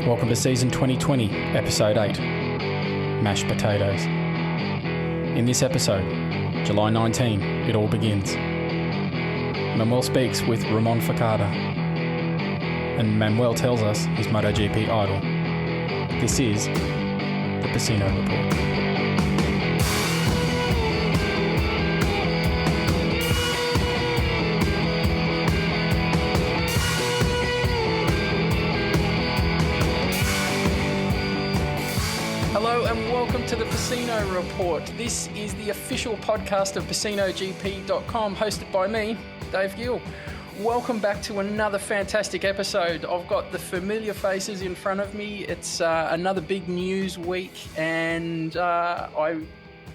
Welcome to Season 2020, Episode 8, Mashed Potatoes. In this episode, July 19, it all begins. Manuel speaks with Ramón Forcada, and Manuel tells us his MotoGP idol. This is the Pecino Report. Hello and welcome to the Pecino Report. This is the official podcast of PecinoGP.com, hosted by me, Dave Gill. Welcome back to another fantastic episode. I've got the familiar faces in front of me. It's another big news week, and I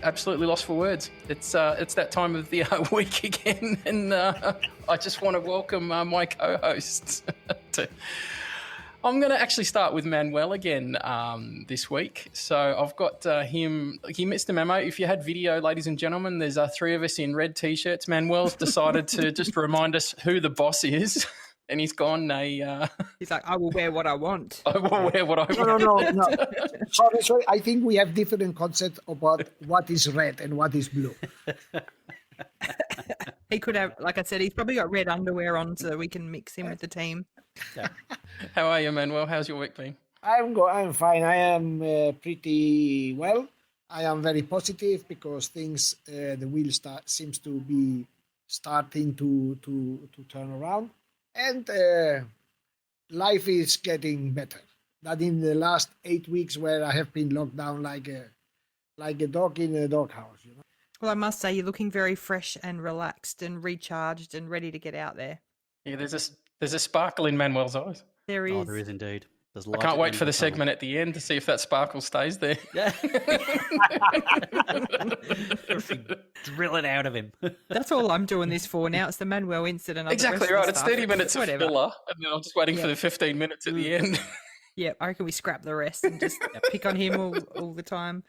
absolutely lost for words. It's that time of the week again, and I just want to welcome my co-hosts. I'm going to actually start with Manuel again this week. So I've got him. He missed the memo. If you had video, ladies and gentlemen, there's three of us in red T-shirts. Manuel's decided to just remind us who the boss is, and he's gone. He's like, I will wear what I want. I will wear what I want. No. Sorry. I think we have different concepts about what is red and what is blue. He could have, like I said, he's probably got red underwear on so we can mix him with the team. Yeah. How are you, Manuel? How's your week been? I'm fine. I am pretty well. I am very positive because things, the wheel seems to be starting to turn around, and life is getting better. That in the last 8 weeks where I have been locked down like a dog in a doghouse, you know. Well, I must say you're looking very fresh and relaxed and recharged and ready to get out there. Yeah, there's a sparkle in Manuel's eyes. There is. Oh, there is indeed. I can't wait for the segment at the end to see if that sparkle stays there. Yeah. Drill it out of him. That's all I'm doing this for now. It's the Manuel Incident. Exactly right. It's 30 minutes of filler, and then I'm just waiting for the 15 minutes at the end. Yeah, I reckon we scrap the rest and just pick on him all the time.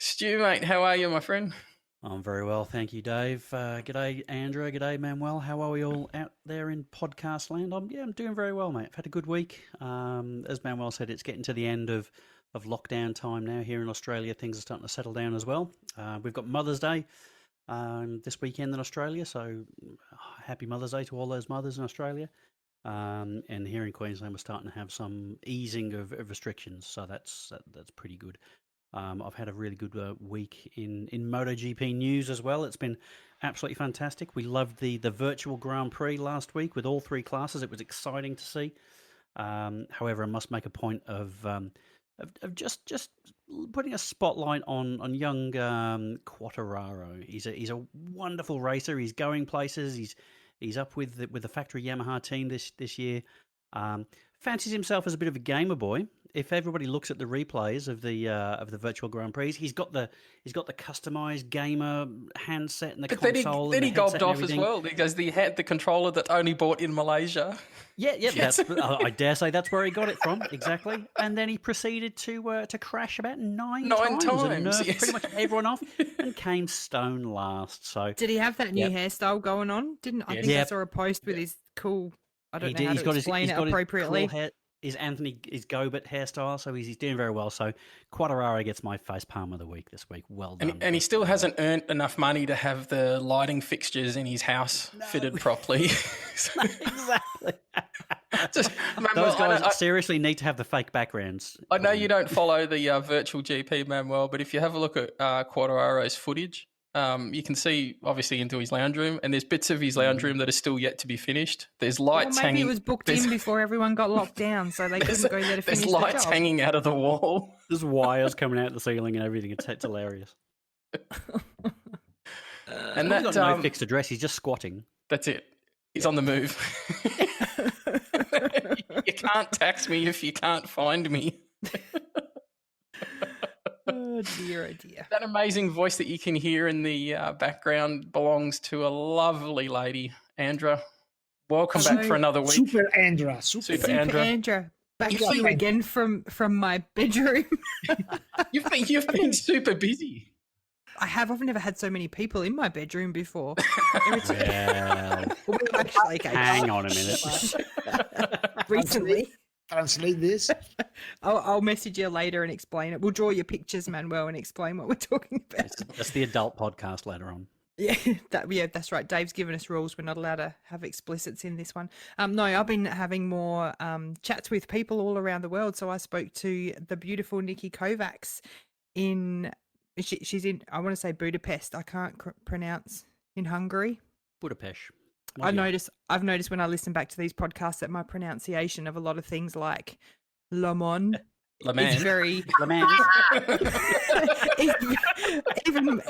Stu, mate, how are you, my friend? I'm very well, thank you, Dave. G'day, Andra. G'day, Manuel. How are we all out there in podcast land? I'm doing very well, mate. I've had a good week. As Manuel said, it's getting to the end of lockdown time now here in Australia. Things are starting to settle down as well. We've got Mother's Day this weekend in Australia, so happy Mother's Day to all those mothers in Australia. And here in Queensland, we're starting to have some easing of restrictions, so that's pretty good. I've had a really good week in MotoGP news as well. It's been absolutely fantastic. We loved the virtual Grand Prix last week with all three classes. It was exciting to see. However, I must make a point of just putting a spotlight on young Quartararo. He's a wonderful racer. He's going places. He's up with the factory Yamaha team this year. Fancies himself as a bit of a gamer boy. If everybody looks at the replays of the virtual Grand Prix, he's got the customized gamer handset and the console. Then he gobbed off as well because he had the controller that only bought in Malaysia. Yeah, yes. I dare say that's where he got it from exactly. And then he proceeded to crash about nine times and nerfed pretty much everyone off and came stone last. So did he have that new hairstyle going on? I think I saw a post with his cool. I don't know how to explain it appropriately. Cool his Gobert hairstyle, so he's doing very well. So Quartararo gets my face palm of the week this week. Well done. And he still hasn't earned enough money to have the lighting fixtures in his house fitted properly. Exactly. Manuel, those guys seriously need to have the fake backgrounds. I know you don't follow the virtual GP, Manuel, but if you have a look at Quartararo's footage, you can see obviously into his lounge room, and there's bits of his lounge room that are still yet to be finished. There's lights hanging. Maybe it was booked in before everyone got locked down, so they couldn't go there to finish the job. There's lights hanging out of the wall. There's wires coming out the ceiling and everything. It's hilarious. And he's got no fixed address. He's just squatting. That's it. He's on the move. You can't tax me if you can't find me. Oh dear. That amazing voice that you can hear in the background belongs to a lovely lady, Andra. Welcome back for another week. Super Andra. Back to you again from my bedroom. You've been super busy. I have. I've never had so many people in my bedroom before. Well, actually, hang on a minute. Recently. translate this. I'll message you later and explain it. We'll draw your pictures, Manuel, and explain what we're talking about. That's the adult podcast later on. Yeah, that's right. Dave's given us rules. We're not allowed to have explicits in this one. No, I've been having more chats with people all around the world. So I spoke to the beautiful Nikki Kovacs she's in, I want to say Budapest. I can't pronounce, in Hungary. Budapest. I've noticed when I listen back to these podcasts that my pronunciation of a lot of things like Le Mans is very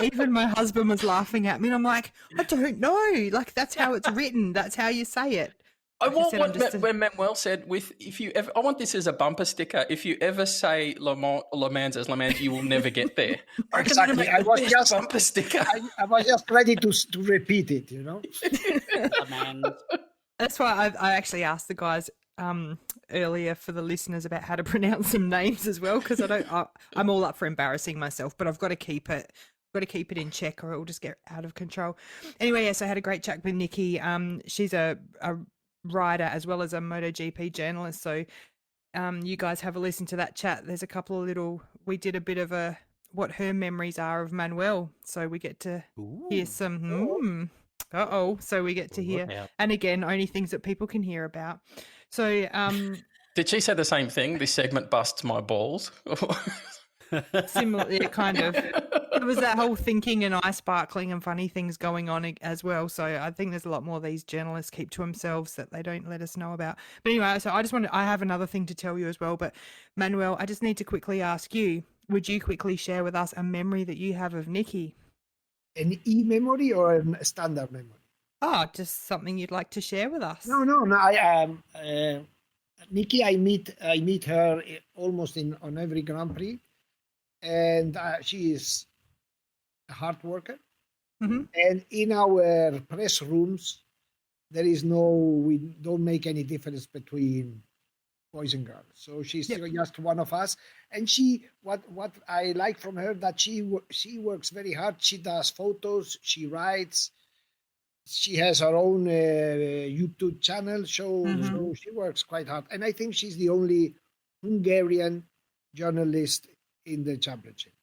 even my husband was laughing at me and I'm like, I don't know, like that's how it's written, that's how you say it. I want when Manuel said, if you ever, I want this as a bumper sticker. If you ever say Le Mans as Le Mans, you will never get there. Exactly. I was just bumper sticker. I was just ready to repeat it. Le Mans. That's why I actually asked the guys earlier for the listeners about how to pronounce some names as well, because I'm all up for embarrassing myself, but I've got to keep it. In check or it will just get out of control. Anyway, yes, I had a great chat with Nikki. She's a rider as well as a MotoGP journalist. So you guys have a listen to that chat. There's a couple of we did a bit of what her memories are of Manuel. So we get to hear some, so we get to hear, and again, only things that people can hear about. So did she say the same thing? This segment busts my balls. Similarly, kind of. It was that whole thinking and eye sparkling and funny things going on as well. So I think there's a lot more these journalists keep to themselves that they don't let us know about. But anyway, so I have another thing to tell you as well. But Manuel, I just need to quickly ask you, would you quickly share with us a memory that you have of Nikki? An e-memory or a standard memory? Oh, just something you'd like to share with us. No. Nikki, I meet her almost on every Grand Prix. And she is a hard worker. Mm-hmm. And in our press rooms, we don't make any difference between boys and girls. So she's just one of us. And what I like from her, that she works very hard. She does photos, she writes, she has her own YouTube channel, so she works quite hard. And I think she's the only Hungarian journalist in the championship.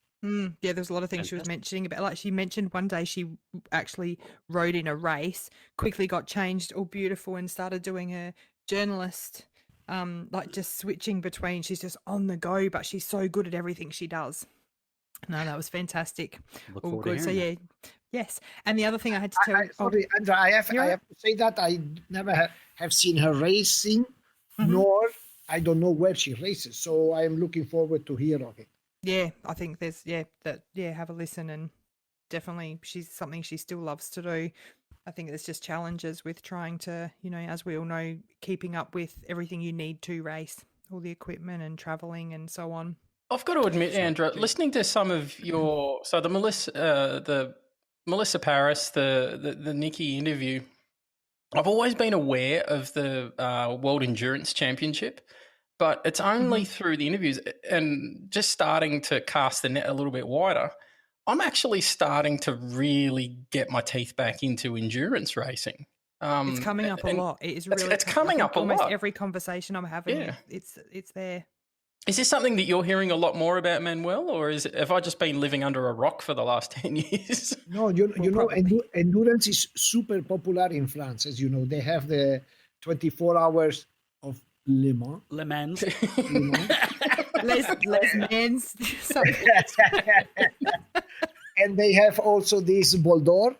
Yeah, there's a lot of things she was mentioning about. Like she mentioned one day she actually rode in a race, quickly got changed all beautiful and started doing a journalist, like just switching between. She's just on the go, but she's so good at everything she does. No, that was fantastic. All good. So yeah, yes. And the other thing I had to tell you, sorry, Andra, I have to say that I never have seen her racing, nor I don't know where she races. So I am looking forward to hear of it. Yeah, I think there's have a listen, and definitely she's something she still loves to do. I think there's just challenges with trying to, as we all know, keeping up with everything you need to race, all the equipment and traveling and so on. I've got to admit, Andra, listening to some of the Melissa Paris, the Nikki interview, I've always been aware of the World Endurance Championship. But it's only through the interviews and just starting to cast the net a little bit wider, I'm actually starting to really get my teeth back into endurance racing. It's coming up a lot. It is really it's coming up a lot. Almost every conversation I'm having, it's there. Is this something that you're hearing a lot more about, Manuel, or have I just been living under a rock for the last 10 years? No, endurance is super popular in France. As you know, they have the 24 hours of Le Mans. Les Mans. And they have also this Boldor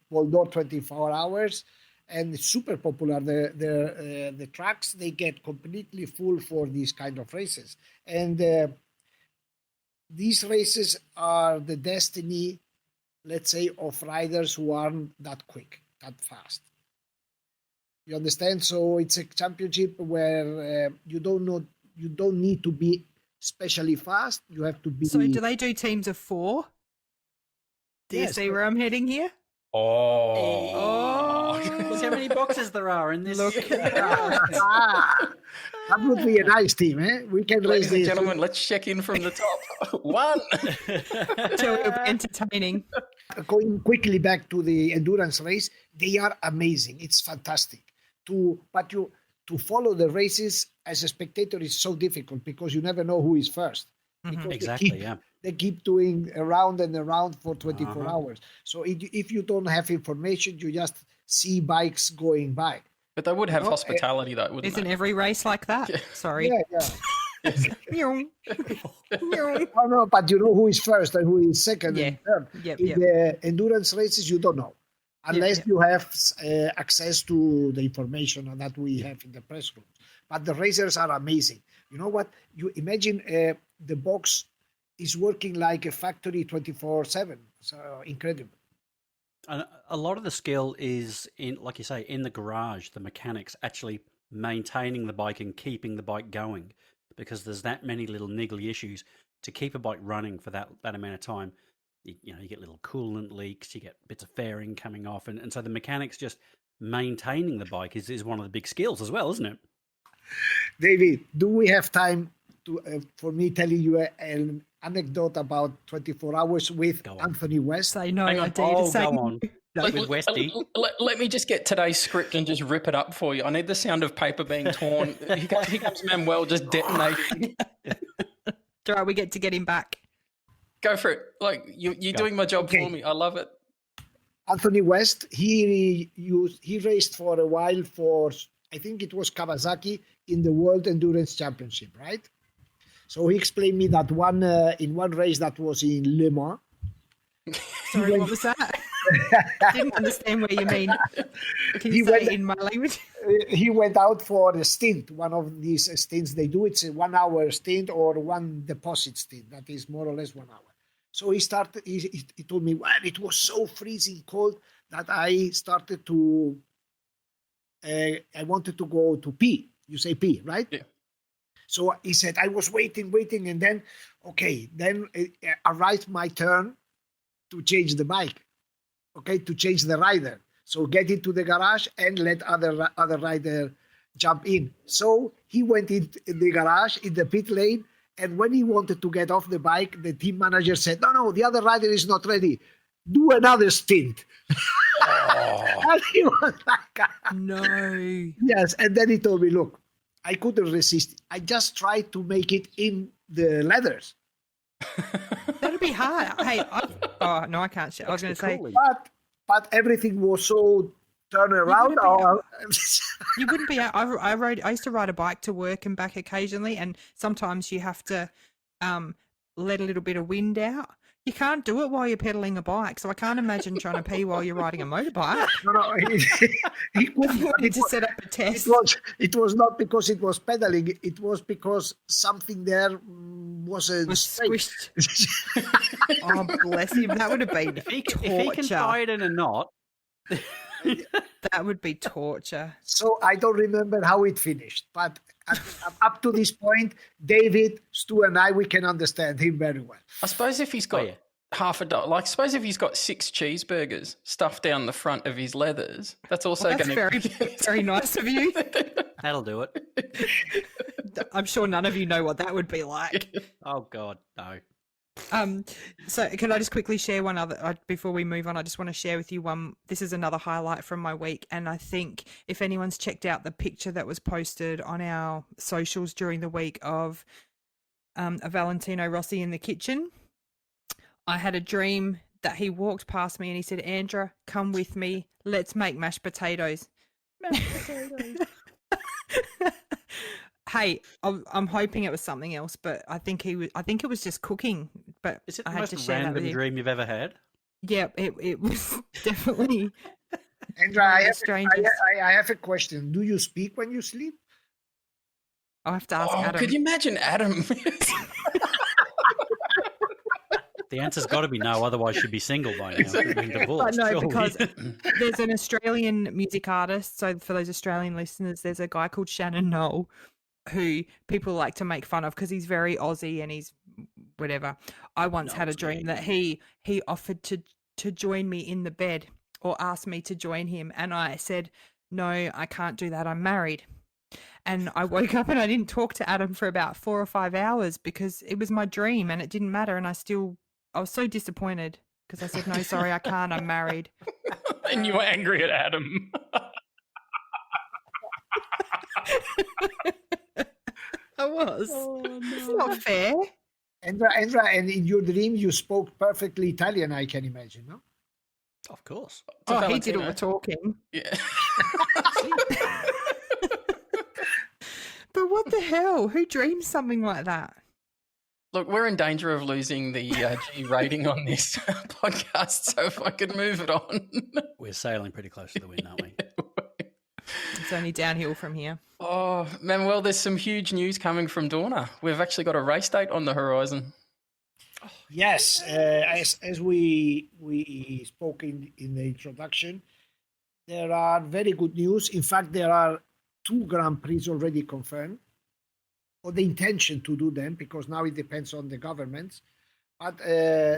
24 hours, and it's super popular. The tracks, they get completely full for these kind of races. And these races are the destiny, let's say, of riders who aren't that quick, that fast. You understand? So it's a championship where you don't need to be especially fast. You have to be. So do they do teams of 4? Do you see where I'm heading here? Oh. See how many boxes there are in this. Look at that. That would be a nice team, eh? We can race this. Ladies and gentlemen, let's check in from the top. 1. So it'll be entertaining. Going quickly back to the endurance race, they are amazing. It's fantastic. But to follow the races as a spectator is so difficult because you never know who is first. Because Exactly, they keep doing around and around for 24 hours. So if you don't have information, you just see bikes going by. But they would have hospitality, though, wouldn't Isn't they? every race like that? Yeah. Sorry. Yeah. Meow. Meow. Oh, no, but you know who is first and who is second Yeah. and third. Yep, In yep. the endurance races, you don't know. Unless yep. you have access to the information that we have in the press room. But the racers are amazing. You know what? You imagine the box is working like a factory 24/7. So incredible. And a lot of the skill is in, like you say, in the garage, the mechanics actually maintaining the bike and keeping the bike going, because there's that many little niggly issues to keep a bike running for that amount of time. You get little coolant leaks, you get bits of fairing coming off, and so the mechanics just maintaining the bike is one of the big skills as well, isn't it? David, do we have time for me telling you an anecdote about 24 hours with Anthony West? Say no, Hang on. I dare to say Go on. With Westy. Let me just get today's script and just rip it up for you. I need the sound of paper being torn. Here comes Manuel just detonating. It's all right, we get to get him back. Go for it. Like you're doing my job for me. I love it. Anthony West, he raced for a while for, I think it was Kawasaki in the World Endurance Championship, right? So he explained me that in one race that was in Le Mans. Sorry, what was that? Didn't understand what you mean. Can you say it in my language? He went out for a stint, one of these stints they do. It's a 1 hour stint or one deposit stint. That is more or less 1 hour. So he told me, well, it was so freezing cold that I started to, I wanted to go to pee. You say pee, right? Yeah. So he said, I was waiting, and then, then arrived my turn to change the bike, to change the rider. So get into the garage and let other rider jump in. So he went in the garage, in the pit lane, and when he wanted to get off the bike, the team manager said, no, the other rider is not ready. Do another stint. And he was like, no. Yes, and then he told me, look, I couldn't resist. I just tried to make it in the leathers. That'd be hard. Hey, I can't. I was going to say, but everything was so turned around. You wouldn't be. I used to ride a bike to work and back occasionally, and sometimes you have to let a little bit of wind out. You can't do it while you're pedaling a bike, so I can't imagine trying to pee while you're riding a motorbike. No, he couldn't. To set up a test. It was not because it was pedaling. It was because something there wasn't squished. Oh, bless him. That would have been torture. If he can tie it in a knot. That would be torture. So I don't remember how it finished, but up to this point, David, Stu, and we can understand him very well. I suppose if he's got half a dozen, suppose if he's got 6 cheeseburgers stuffed down the front of his leathers, that's also going to be very nice of you. That'll do it. I'm sure none of you know what that would be like. Oh God, no. So can I just quickly share one other before we move on? I just want to share with you one. This is another highlight from my week, and I think if anyone's checked out the picture that was posted on our socials during the week of a Valentino Rossi in the kitchen, I had a dream that he walked past me and he said, "Andra, come with me. Let's make mashed potatoes." Mashed potatoes. Hey, I'm hoping it was something else, but I think it was just cooking. But is it the I had most to share random that with you. dream you've ever had? Yeah, it was definitely. Andra, I have a question. Do you speak when you sleep? I have to ask Adam. Could you imagine Adam? The answer's got to be no, otherwise she'd be single by now. Exactly. Been divorced, no, surely. because there's an Australian music artist. So for those Australian listeners, there's a guy called Shannon Noel who people like to make fun of because he's very Aussie and he's whatever. I once had a dream that he offered to join me in the bed or asked me to join him, and I said, "No, I can't do that. I'm married." And I woke up and I didn't talk to Adam for about 4 or 5 hours because it was my dream and it didn't matter. And I was so disappointed because I said, "No, sorry, I can't. I'm married." And you were angry at Adam. was. It's not fair. Andra, and in your dream, you spoke perfectly Italian, I can imagine, no? Of course. To Oh, he did all Valentino. the talking. Yeah. But what the hell? Who dreams something like that? Look, we're in danger of losing the G rating on this podcast, so if I could move it on. We're sailing pretty close to the wind, aren't we? It's only downhill from here. Oh, Manuel, there's some huge news coming from DORNA. We've actually got a race date on the horizon. Yes, as we spoke in the introduction, there are very good news. In fact, there are 2 Grand Prix already confirmed, or the intention to do them, because now it depends on the governments. But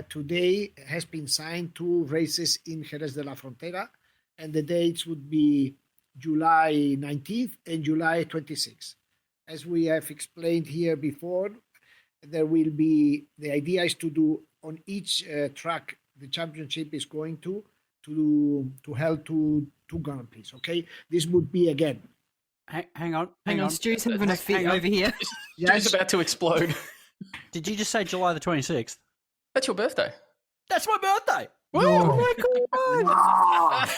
today has been signed 2 races in Jerez de la Frontera, and the dates would be July 19th and July 26th. As we have explained here before, there will be, the idea is to do on each track the championship is going to held two Grand Prix. Okay, this would be again. Hang on. Stu's having a fit over here. Stu's about to explode. Did you just say July the 26th? That's your birthday. That's my birthday. Oh my god!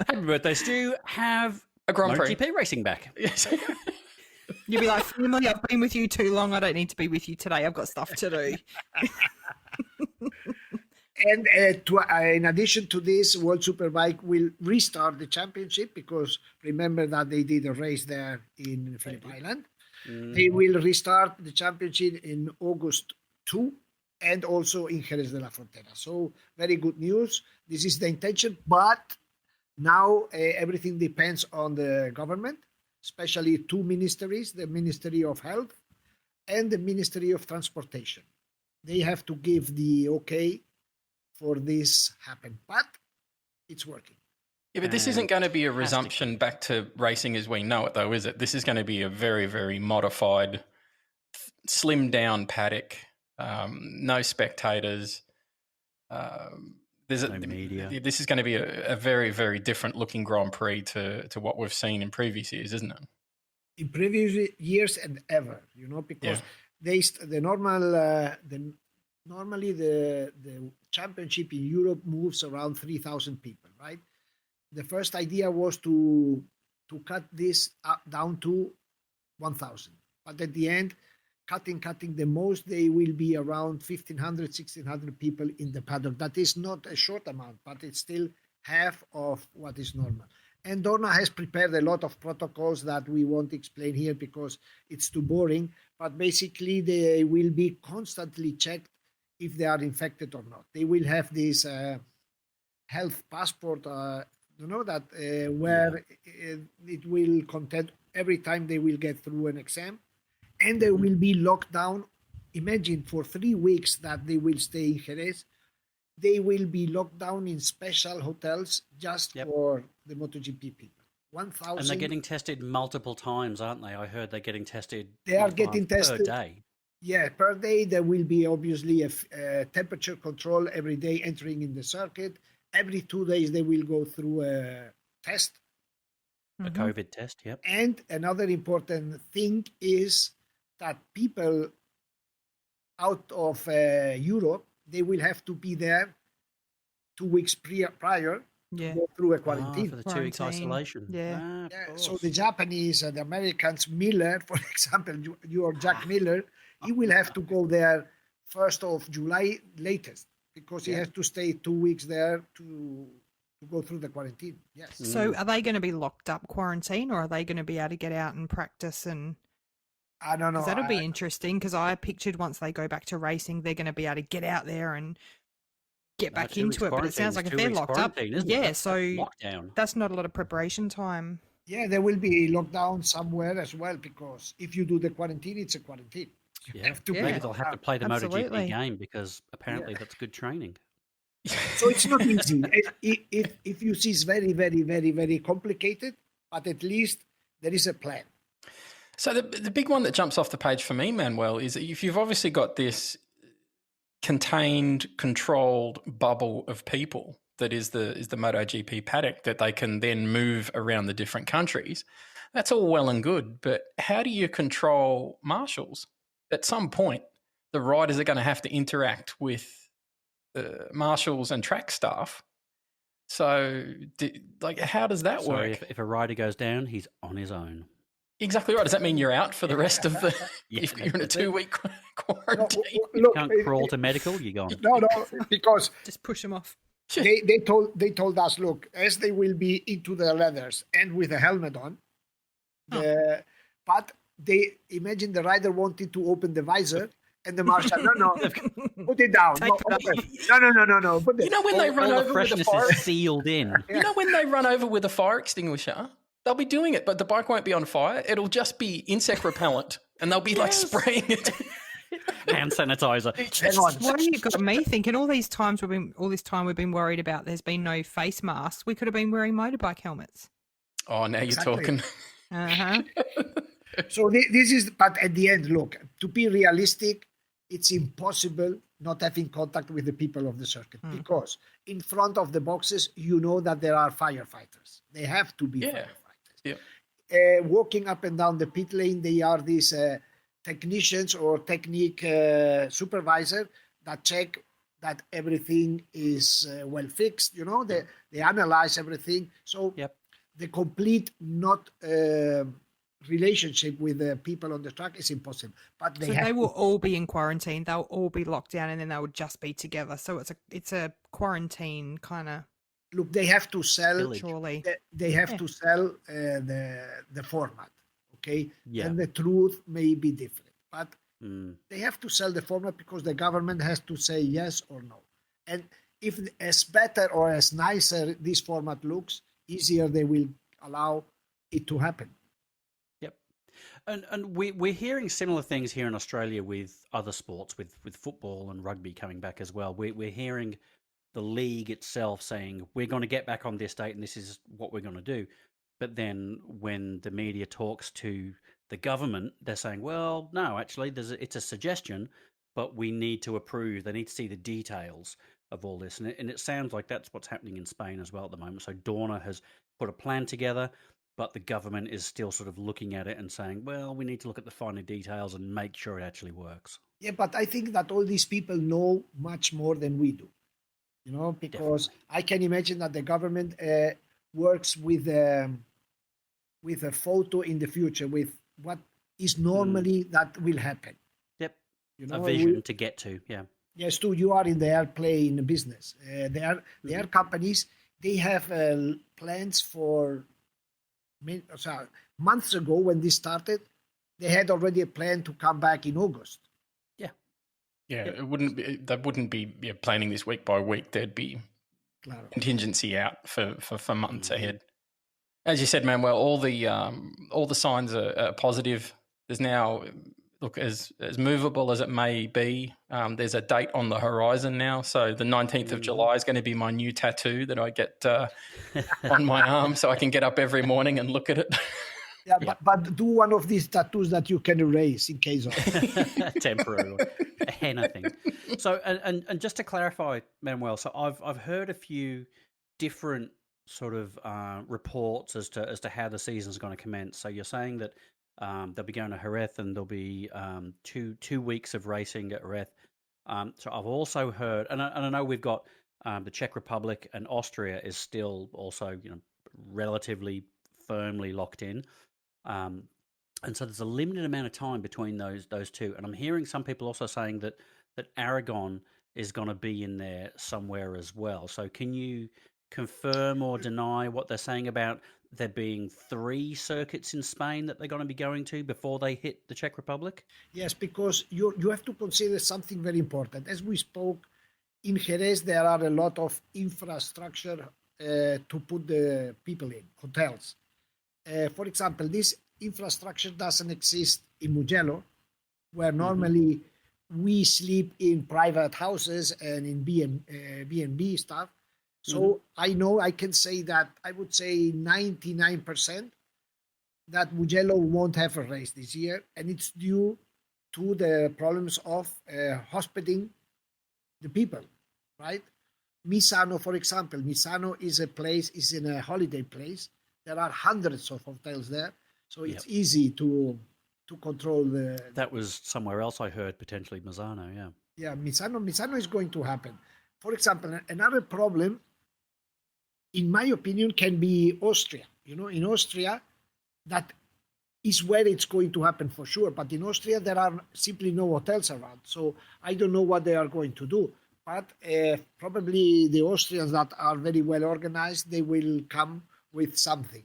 Happy birthday, Stu. Have A Grand Prix. MotoGP racing back. Yes. You'd be like, family, I've been with you too long. I don't need to be with you today. I've got stuff to do. And in addition to this, World Superbike will restart the championship, because remember that they did a race there in Phillip Island. They will restart the championship in August 2 and also in Jerez de la Frontera. So very good news. This is the intention, but now everything depends on the government, especially 2 ministries, the Ministry of Health and the Ministry of Transportation. They have to give the okay for this happen, but it's working. Yeah, but this isn't going to be a resumption back to racing as we know it, though, is it? This is going to be a very, very modified, slimmed down paddock, no spectators. No media. This is going to be a very, very different looking Grand Prix to what we've seen in previous years, isn't it? In previous years and ever, because normally the championship in Europe moves around 3,000 people, right? The first idea was to cut this down to 1,000, but at the end, cutting the most, they will be around 1,500, 1,600 people in the paddock. That is not a short amount, but it's still half of what is normal. And DORNA has prepared a lot of protocols that we won't explain here because it's too boring, but basically they will be constantly checked if they are infected or not. They will have this health passport, where it will contain every time they will get through an exam, and they will be locked down. Imagine for 3 weeks that they will stay in Jerez. They will be locked down in special hotels just for the MotoGP people. 1,000. And they're getting tested multiple times, aren't they? I heard they're getting tested. They are getting tested per day. Yeah, per day. There will be obviously a temperature control every day entering in the circuit. Every 2 days they will go through a test. A COVID test, yep. And another important thing is that people out of Europe, they will have to be there 2 weeks prior to go through a quarantine. For the 2 weeks isolation. Yeah. So the Japanese and the Americans, Miller, for example, your Jack Miller, he will have to go there 1st of July latest, because he has to stay 2 weeks there to go through the quarantine. Yes. So are they going to be locked up quarantine, or are they going to be able to get out and practice? And I don't know. That'll be interesting, because I pictured once they go back to racing, they're going to be able to get out there and get back into it. But it sounds like if they're locked up, lockdown. That's not a lot of preparation time. Yeah, there will be lockdown somewhere as well, because if you do the quarantine, it's a quarantine. You have to Maybe they'll have to play the Absolutely. MotoGP game, because apparently that's good training. So it's not easy. If you see, it's very, very, very, very complicated, but at least there is a plan. So the big one that jumps off the page for me, Manuel, is that if you've obviously got this contained, controlled bubble of people that is the MotoGP paddock that they can then move around the different countries, That's all well and good, but how do you control marshals? At some point, the riders are going to have to interact with marshals and track staff. So, how does that work? If a rider goes down, he's on his own. Exactly right. Does that mean you're out for the rest of the? If you're in a 2-week quarantine, You can't crawl to medical. You're gone. No, because just push them off. They told us, look, as they will be into the leathers and with a helmet on, but they imagine the rider wanted to open the visor. And the marshal, no, put it down. No. You know when they run over with a fire, is sealed in. You know when they run over with a fire extinguisher, they'll be doing it, but the bike won't be on fire. It'll just be insect repellent, and they'll be like spraying it. Hand sanitizer. What have you got me thinking? All this time we've been worried about there's been no face masks. We could have been wearing motorbike helmets. Oh, now you're talking. So this is, but at the end, look, to be realistic, it's impossible not having contact with the people of the circuit because in front of the boxes, you know that there are firefighters. They have to be firefighters. Yeah. Walking up and down the pit lane, they are these technicians or technique supervisor that check that everything is well fixed. You know, they analyze everything. So the complete not relationship with the people on the track is impossible. But they will all be in quarantine. They'll all be locked down, and then they will just be together. So it's a quarantine kind of. Look, they have to sell. Surely they have to sell the format. Okay, and the truth may be different, but they have to sell the format because the government has to say yes or no. And if as better or as nicer this format looks, easier they will allow it to happen. And we're hearing similar things here in Australia with other sports, with football and rugby coming back as well. We're hearing the league itself saying, we're going to get back on this date and this is what we're going to do. But then when the media talks to the government, they're saying, well, no, actually, it's a suggestion, but we need to approve. They need to see the details of all this. And it sounds like that's what's happening in Spain as well at the moment. So DORNA has put a plan together, but the government is still sort of looking at it and saying, well, we need to look at the finer details and make sure it actually works. Yeah, but I think that all these people know much more than we do, you know, because I can imagine that the government works with a photo in the future, with what is normally that will happen. Yep, you know, a vision to get to, Yes, too, you are in the airplane business. There are companies, they have plans for... months ago when this started, they had already a plan to come back in August. They wouldn't be planning this week by week. There'd be contingency out for months ahead. As you said, Manuel, all the signs are positive. There's now, look, as movable as it may be, there's a date on the horizon now. So the 19th of July is going to be my new tattoo that I get on my arm so I can get up every morning and look at it. But do one of these tattoos that you can erase in case of temporarily, a henna thing. So, and just to clarify, Manuel, so I've heard a few different sort of reports as to how the season's going to commence. So you're saying that they'll be going to Jerez and there'll be 2 weeks of racing at Jerez. So I've also heard, and I know we've got the Czech Republic and Austria is still also, you know, relatively firmly locked in. And so there's a limited amount of time between those two. And I'm hearing some people also saying that Aragon is going to be in there somewhere as well. So can you confirm or deny what they're saying about there being 3 circuits in Spain that they're going to be going to before they hit the Czech Republic? Yes, because you have to consider something very important. As we spoke, in Jerez, there are a lot of infrastructure to put the people in, hotels. For example, this infrastructure doesn't exist in Mugello, where normally we sleep in private houses and in B&B stuff. So I can say that I would say 99% that Mugello won't have a race this year, and it's due to the problems of hospitaling the people, right? Misano, for example, is in a holiday place. There are hundreds of hotels there. So it's easy to control the. That was somewhere else I heard, potentially Misano, yeah. Yeah, Misano is going to happen. For example, another problem, in my opinion, can be Austria. In Austria, that is where it's going to happen for sure. But in Austria, there are simply no hotels around. So I don't know what they are going to do. But probably the Austrians that are very well organized, they will come with something.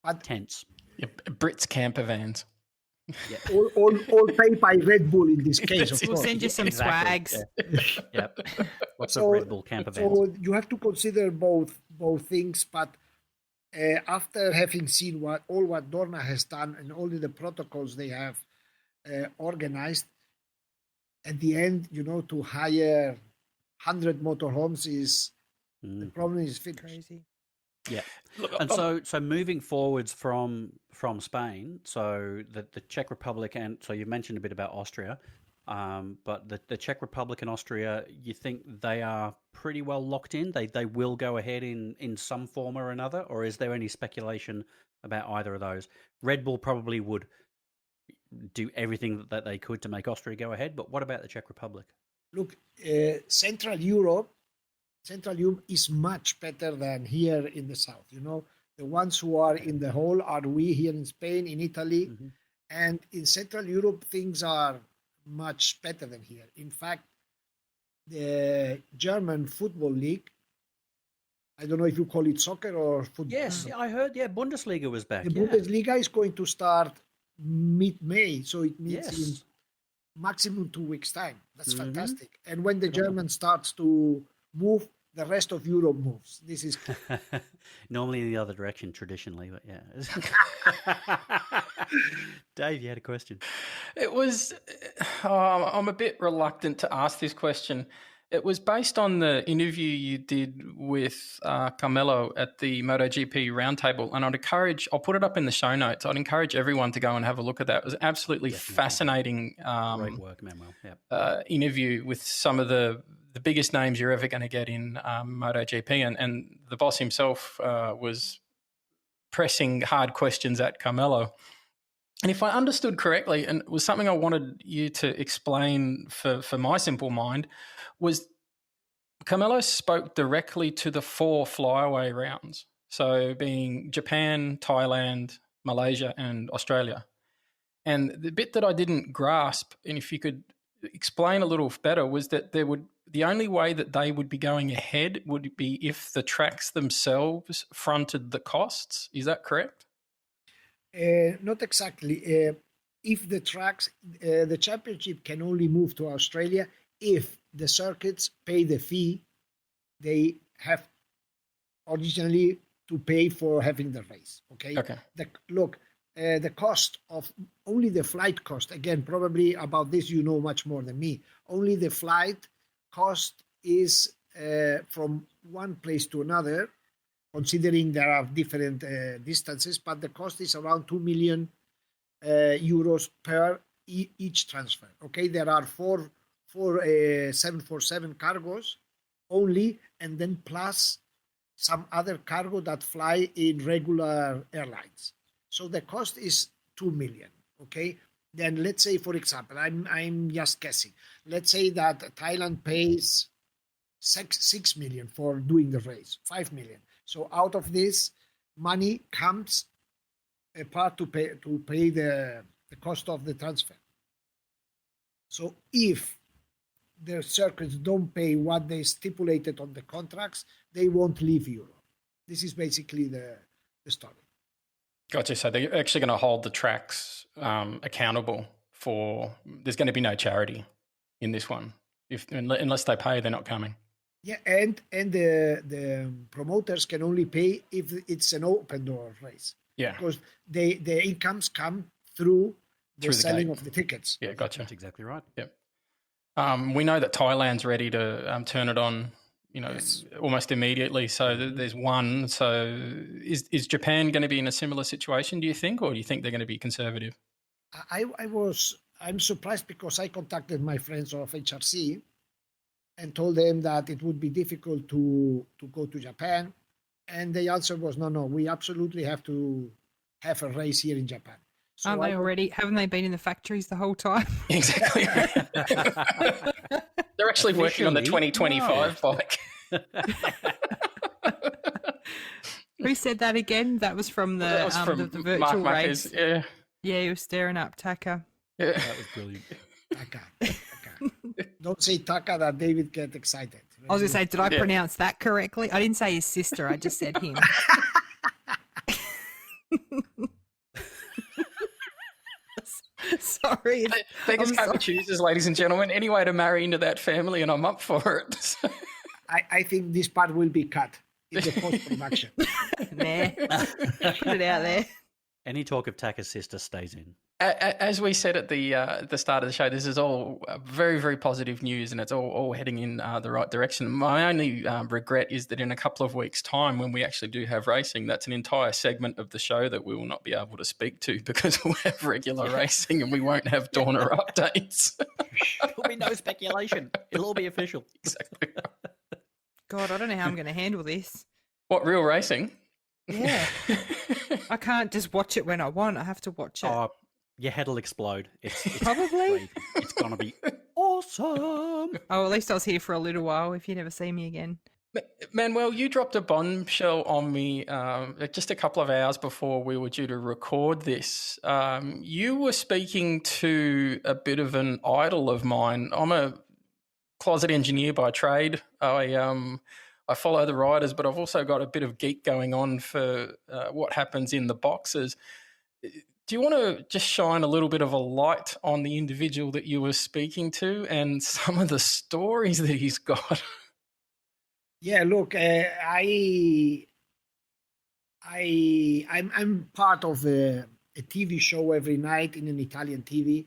But Tents. Yeah, Brits camper vans. Yeah. all paid by Red Bull in this case, of We'll course. send you some swags. Yeah. Lots of Red Bull camper vans. So you have to consider both things, but after having seen what DORNA has done and all the protocols they have organized, at the end, to hire 100 motorhomes is the problem is finished. Crazy. Yeah, and so moving forwards from Spain, so the Czech Republic, and so you mentioned a bit about Austria, but the Czech Republic and Austria, you think they are pretty well locked in? They will go ahead in some form or another, or is there any speculation about either of those? Red Bull probably would do everything that they could to make Austria go ahead, but what about the Czech Republic? Look, Central Europe is much better than here in the south. The ones who are in the hole are we here in Spain, in Italy, and in Central Europe, things are much better than here. In fact, the German Football League, I don't know if you call it soccer or football. Yes, I heard, Bundesliga was back. The Bundesliga is going to start mid-May, so it means in maximum 2 weeks' time. That's fantastic. And when the German starts to move, the rest of Europe moves. This is normally in the other direction traditionally, but yeah. Dave, you had a question. It was, I'm a bit reluctant to ask this question. It was based on the interview you did with Carmelo at the MotoGP Roundtable, and I'll put it up in the show notes. I'd encourage everyone to go and have a look at that. It was an absolutely fascinating great work, Manuel. Interview with some of the biggest names you're ever going to get in MotoGP, and the boss himself was pressing hard questions at Carmelo. And if I understood correctly, and it was something I wanted you to explain for my simple mind, was Carmelo spoke directly to the 4 flyaway rounds, so being Japan, Thailand, Malaysia, and Australia. And the bit that I didn't grasp, and if you could explain a little better, was that the only way that they would be going ahead would be if the tracks themselves fronted the costs. Is that correct? Not exactly. If the tracks, the championship can only move to Australia if the circuits pay the fee they have originally to pay for having the race. Okay. The cost of only the flight cost, again, probably about this you know much more than me. Only the flight cost is from one place to another, considering there are different distances, but the cost is around 2 million euros per each transfer. Okay, there are four 747 cargos only, and then plus some other cargo that fly in regular airlines. So the cost is 2 million. Okay, then let's say, for example, I'm just guessing. Let's say that Thailand pays 6 million for doing the race, 5 million. So out of this money comes a part to pay the cost of the transfer. So if the circuits don't pay what they stipulated on the contracts, they won't leave Europe. This is basically the story. Gotcha. So they're actually going to hold the tracks accountable for. There's going to be no charity in this one. Unless they pay, they're not coming. Yeah, and the promoters can only pay if it's an open door race. Yeah, because the incomes come through the selling of the tickets. Yeah, gotcha. That's exactly right. Yep. We know that Thailand's ready to turn it on, almost immediately. So there's one. So is Japan going to be in a similar situation, do you think, or do you think they're going to be conservative? I'm surprised because I contacted my friends of HRC and told them that it would be difficult to go to Japan. And the answer was, no, we absolutely have to have a race here in Japan. So Aren't they already? Haven't they been in the factories the whole time? Exactly. They're actually working on the Officially, 2025 bike. Who said that again? That was from the That was from the virtual Mark race. Marquez. Yeah. Yeah, he was staring up Taka. Yeah. That was brilliant. Taka. Don't say Taka that David get excited. I was going to say, did I pronounce that correctly? I didn't say his sister. I just said him. Sorry. Beggars can't be choosers, ladies and gentlemen. Any way to marry into that family, and I'm up for it. So. I think this part will be cut in the post-production. Nah. Put it out there. Any talk of Taka's sister stays in. As we said at the start of the show, this is all very, very positive news, and it's all heading in the right direction. My only regret is that in a couple of weeks' time, when we actually do have racing, that's an entire segment of the show that we will not be able to speak to because we'll have regular racing and we won't have DORNA updates. There'll be no speculation. It'll all be official. Exactly. God, I don't know how I'm going to handle this. What, real racing? Yeah. I can't just watch it when I want. I have to watch it. Oh, your head will explode. It's Probably. crazy. It's going to be awesome. Oh, at least I was here for a little while if you never see me again. Manuel, you dropped a bombshell on me just a couple of hours before we were due to record this. You were speaking to a bit of an idol of mine. I'm a closet engineer by trade. I follow the riders, but I've also got a bit of geek going on for what happens in the boxes. Do you want to just shine a little bit of a light on the individual that you were speaking to and some of the stories that he's got? Yeah, look, I'm part of a TV show every night in an Italian TV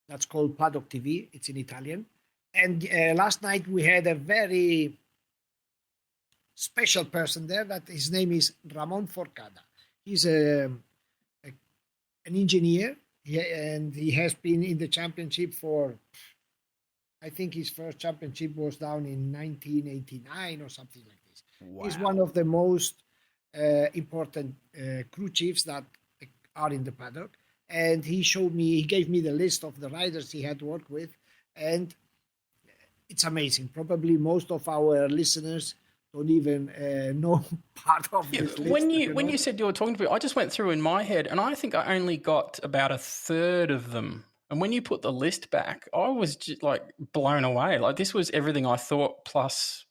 that's called Paddock TV. It's in Italian. And last night we had a very special person there. That his name is Ramón Forcada. He's an engineer, and he has been in the championship for, I think his first championship was down in 1989 or something like this. Wow. He's one of the most important crew chiefs that are in the paddock. And he gave me the list of the riders he had worked with. And it's amazing. Probably most of our listeners don't even know part of this list. When you said you were talking to me, I just went through in my head, and I think I only got about a third of them. And when you put the list back, I was just like blown away. Like this was everything I thought, plus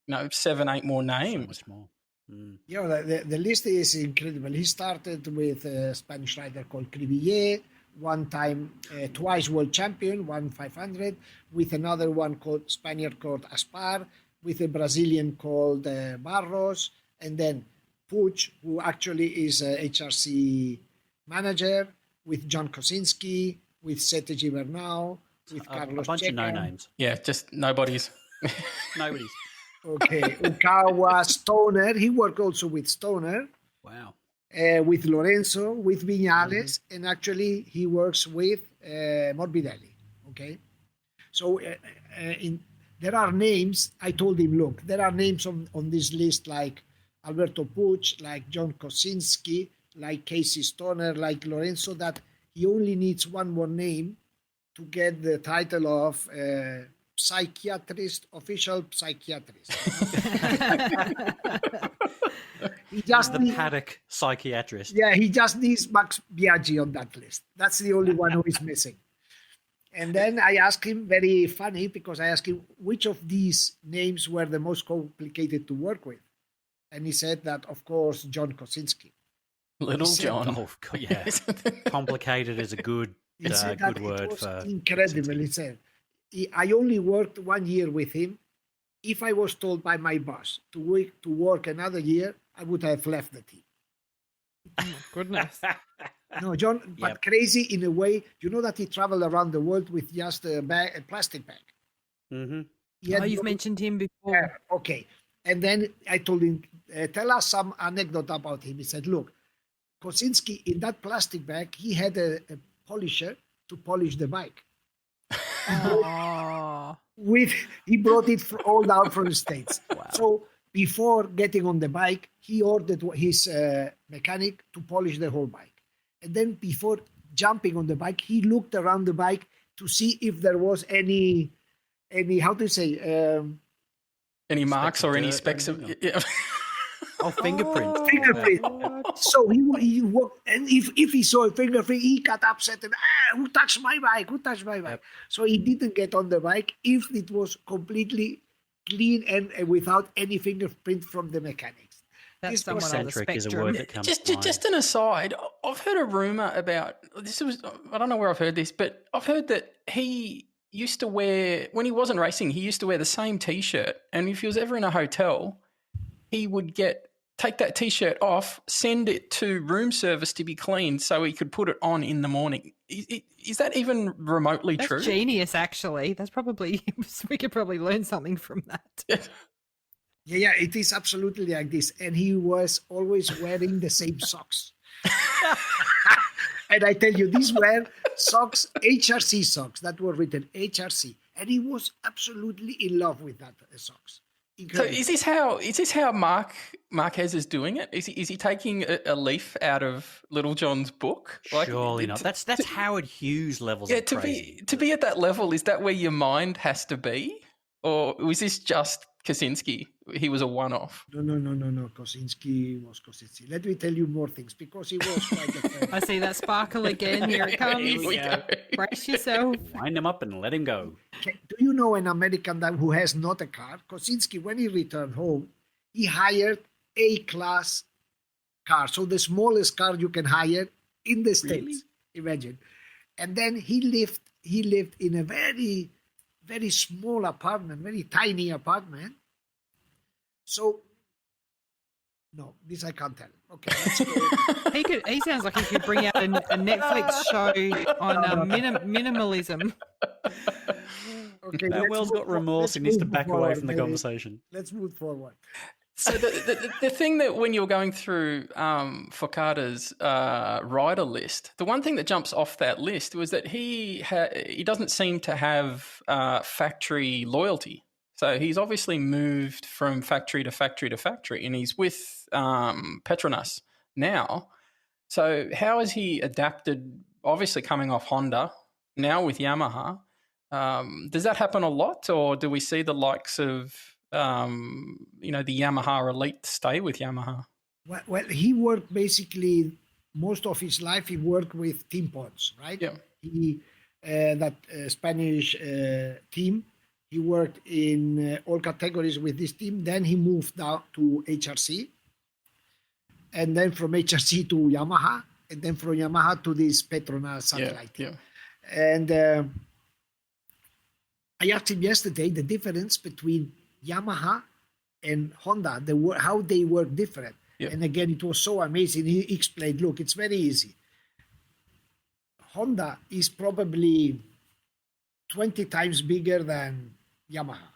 7, 8 more names. So much more. Mm. Yeah, the list is incredible. He started with a Spanish rider called Cribillé, twice world champion, won 500, with another one Spaniard called Aspar, with a Brazilian called Barros, and then Puig, who actually is a HRC manager, with John Kocinski, with Setegi Bernal, with Carlos a bunch Czech. of no names. Yeah, just nobody's. Nobody's. Okay, Ukawa, Stoner. He worked also with Stoner. Wow. With Lorenzo, with Viñales, and actually he works with Morbidelli. Okay, so there are names. I told him, look, there are names on this list like Alberto Puig, like John Kocinski, like Casey Stoner, like Lorenzo, that he only needs one more name to get the title of official psychiatrist. He just the paddock psychiatrist. Yeah, he just needs Max Biaggi on that list. That's the only one who is missing. And then I asked him, very funny, because I asked him which of these names were the most complicated to work with. And he said that, of course, John Kocinski. Little John. Oh, God, yeah. Complicated is a good word for incredible. He said, I only worked 1 year with him. If I was told by my boss to work another year, I would have left the team. Oh, my goodness. No, John, but crazy in a way. You know that he traveled around the world with just a plastic bag. Mm-hmm. You've mentioned him before. Okay. And then I told him, tell us some anecdote about him. He said, look, Kocinski, in that plastic bag, he had a polisher to polish the bike. Oh. He brought it all down from the States. Wow. So before getting on the bike, he ordered his mechanic to polish the whole bike. And then before jumping on the bike, he looked around the bike to see if there was any how to say any marks or any specks of fingerprints. Fingerprint. So he walked, and if he saw a fingerprint, he got upset and who touched my bike? Who touched my bike? Yep. So he didn't get on the bike if it was completely clean and without any fingerprint from the mechanics. That's someone on the spectrum. Is a word that comes just an aside, I've heard a rumor about this. I don't know where I've heard this, but I've heard that he used to wear, when he wasn't racing, he used to wear the same T-shirt, and if he was ever in a hotel, he would take that T-shirt off, send it to room service to be cleaned so he could put it on in the morning. Is that even remotely true? That's genius, actually. That's probably, we could probably learn something from that. Yeah, it is absolutely like this. And he was always wearing the same socks. And I tell you, these were socks, HRC socks, that were written HRC. And he was absolutely in love with that socks. Incredible. So is this how Marquez is doing it? Is he taking a leaf out of Little John's book? Surely not. That's Howard Hughes levels of crazy. To be at that level, is that where your mind has to be? Or was this just Kocinski? He was a one-off. No. Kocinski was Kocinski. Let me tell you more things, because he was quite a friend. I see that sparkle again. Here it comes. Here we go. Brace yourself. Wind him up and let him go. Do you know an American who has not a car? Kocinski, when he returned home, he hired A-class car. So the smallest car you can hire in the States. Really? Imagine. And then he lived in a very, very small apartment, very tiny apartment. So, no, this I can't tell. Okay, let's go. He sounds like he could bring out a Netflix show on minimalism. Okay, Manuel's got remorse and needs to back away from the conversation. Let's move forward. So the thing that when you're going through Forcada's rider list, the one thing that jumps off that list was that he doesn't seem to have factory loyalty. So he's obviously moved from factory to factory to factory, and he's with Petronas now. So how has he adapted, obviously coming off Honda, now with Yamaha? Does that happen a lot, or do we see the likes of, the Yamaha elite stay with Yamaha? Well, he worked basically most of his life, he worked with Team Pons, right? Yeah. He, that Spanish team, he worked in all categories with this team. Then he moved down to HRC, and then from HRC to Yamaha, and then from Yamaha to this Petronas satellite team. Yeah. And I asked him yesterday the difference between Yamaha and Honda, how they work different. Yeah. And again, it was so amazing. He explained, look, it's very easy. Honda is probably 20 times bigger than Yamaha.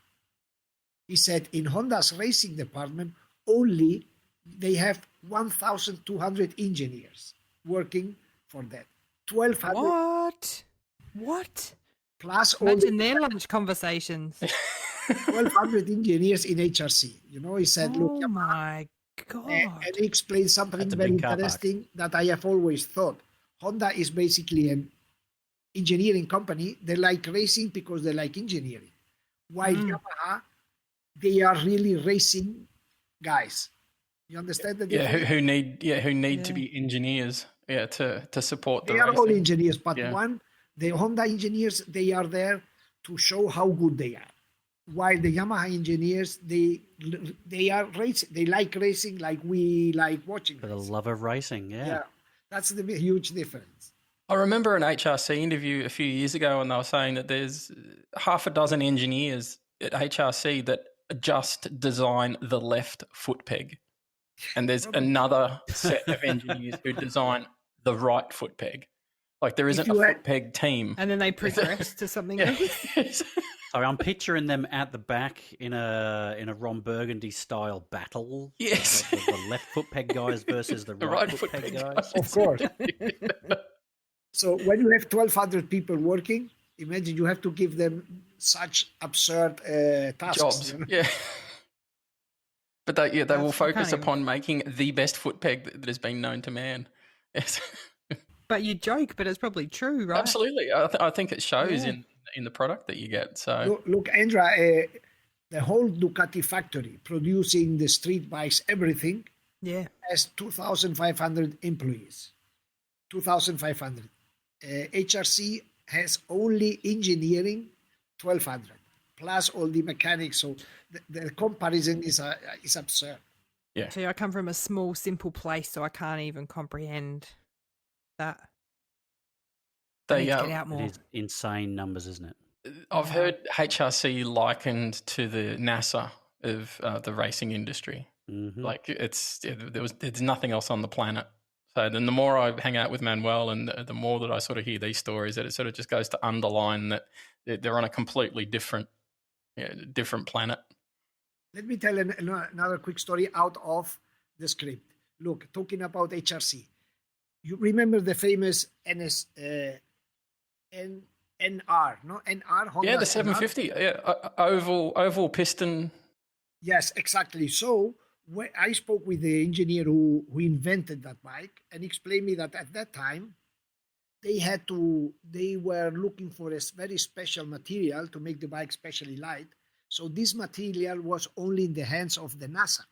He said in Honda's racing department, only they have 1,200 engineers working for that. 1,200. What? Plus imagine their lunch conversations. 1,200 engineers in HRC. He said, look, oh my God. And he explained something very interesting that I have always thought. Honda is basically an engineering company. They like racing because they like engineering. While Yamaha, they are really racing guys. You understand that? Yeah, who need to be engineers, to support the racing. They are all engineers, but the Honda engineers, they are there to show how good they are. While the Yamaha engineers, they are racing. They like racing like we like watching. For the love of racing, yeah. That's the huge difference. I remember an HRC interview a few years ago, and they were saying that there's half a dozen engineers at HRC that just design the left foot peg. And there's another set of engineers who design the right foot peg. Like there isn't a foot peg team. And then they progress to something else. Sorry, I'm picturing them at the back in a Ron Burgundy style battle. Yes. The left foot peg guys versus the right foot peg guys. Of course. So when you have 1,200 people working, imagine you have to give them such absurd tasks. Jobs, yeah. But they will focus upon making the best foot peg that has been known to man. Yes. but you joke, but it's probably true, right? Absolutely. I think it shows in the product that you get. So look, Andra, the whole Ducati factory producing the street bikes, everything, has 2,500 employees. 2,500. HRC has only engineering 1,200, plus all the mechanics. So the comparison is absurd. Yeah. See, I come from a small, simple place, so I can't even comprehend that. I need to get out more. It is insane numbers, isn't it? I've heard HRC likened to the NASA of the racing industry. Mm-hmm. Like there's nothing else on the planet. So then the more I hang out with Manuel and the more that I sort of hear these stories, that it sort of just goes to underline that they're on a completely different planet. Let me tell another quick story out of the script. Look, talking about HRC, you remember the famous NR, no? NR? Honda Yeah, the 750. NR? Yeah, oval piston. Yes, exactly. So when I spoke with the engineer who invented that bike and explained me that at that time, they were looking for a very special material to make the bike specially light. So this material was only in the hands of the NASA.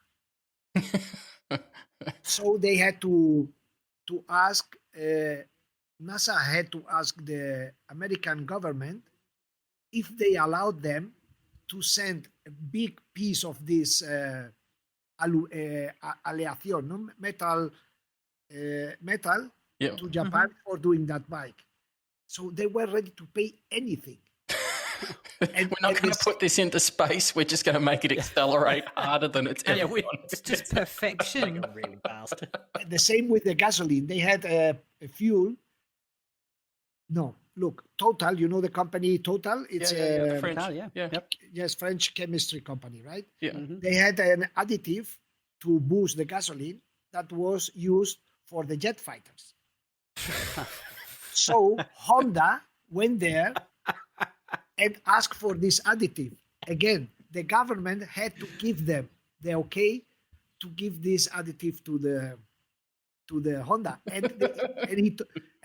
So they had to ask, NASA had to ask the American government if they allowed them to send a big piece of this aleación, no? metal to Japan for doing that bike. So they were ready to pay anything. We're not going to put this into space. We're just going to make it accelerate harder than it's ever gone. It's just perfection. Really fast. The same with the gasoline. They had a fuel. No, look, Total. You know the company Total. It's French. Yes, French chemistry company, right? Yeah. Mm-hmm. They had an additive to boost the gasoline that was used for the jet fighters. So Honda went there and asked for this additive. Again, the government had to give them the okay to give this additive to the Honda, and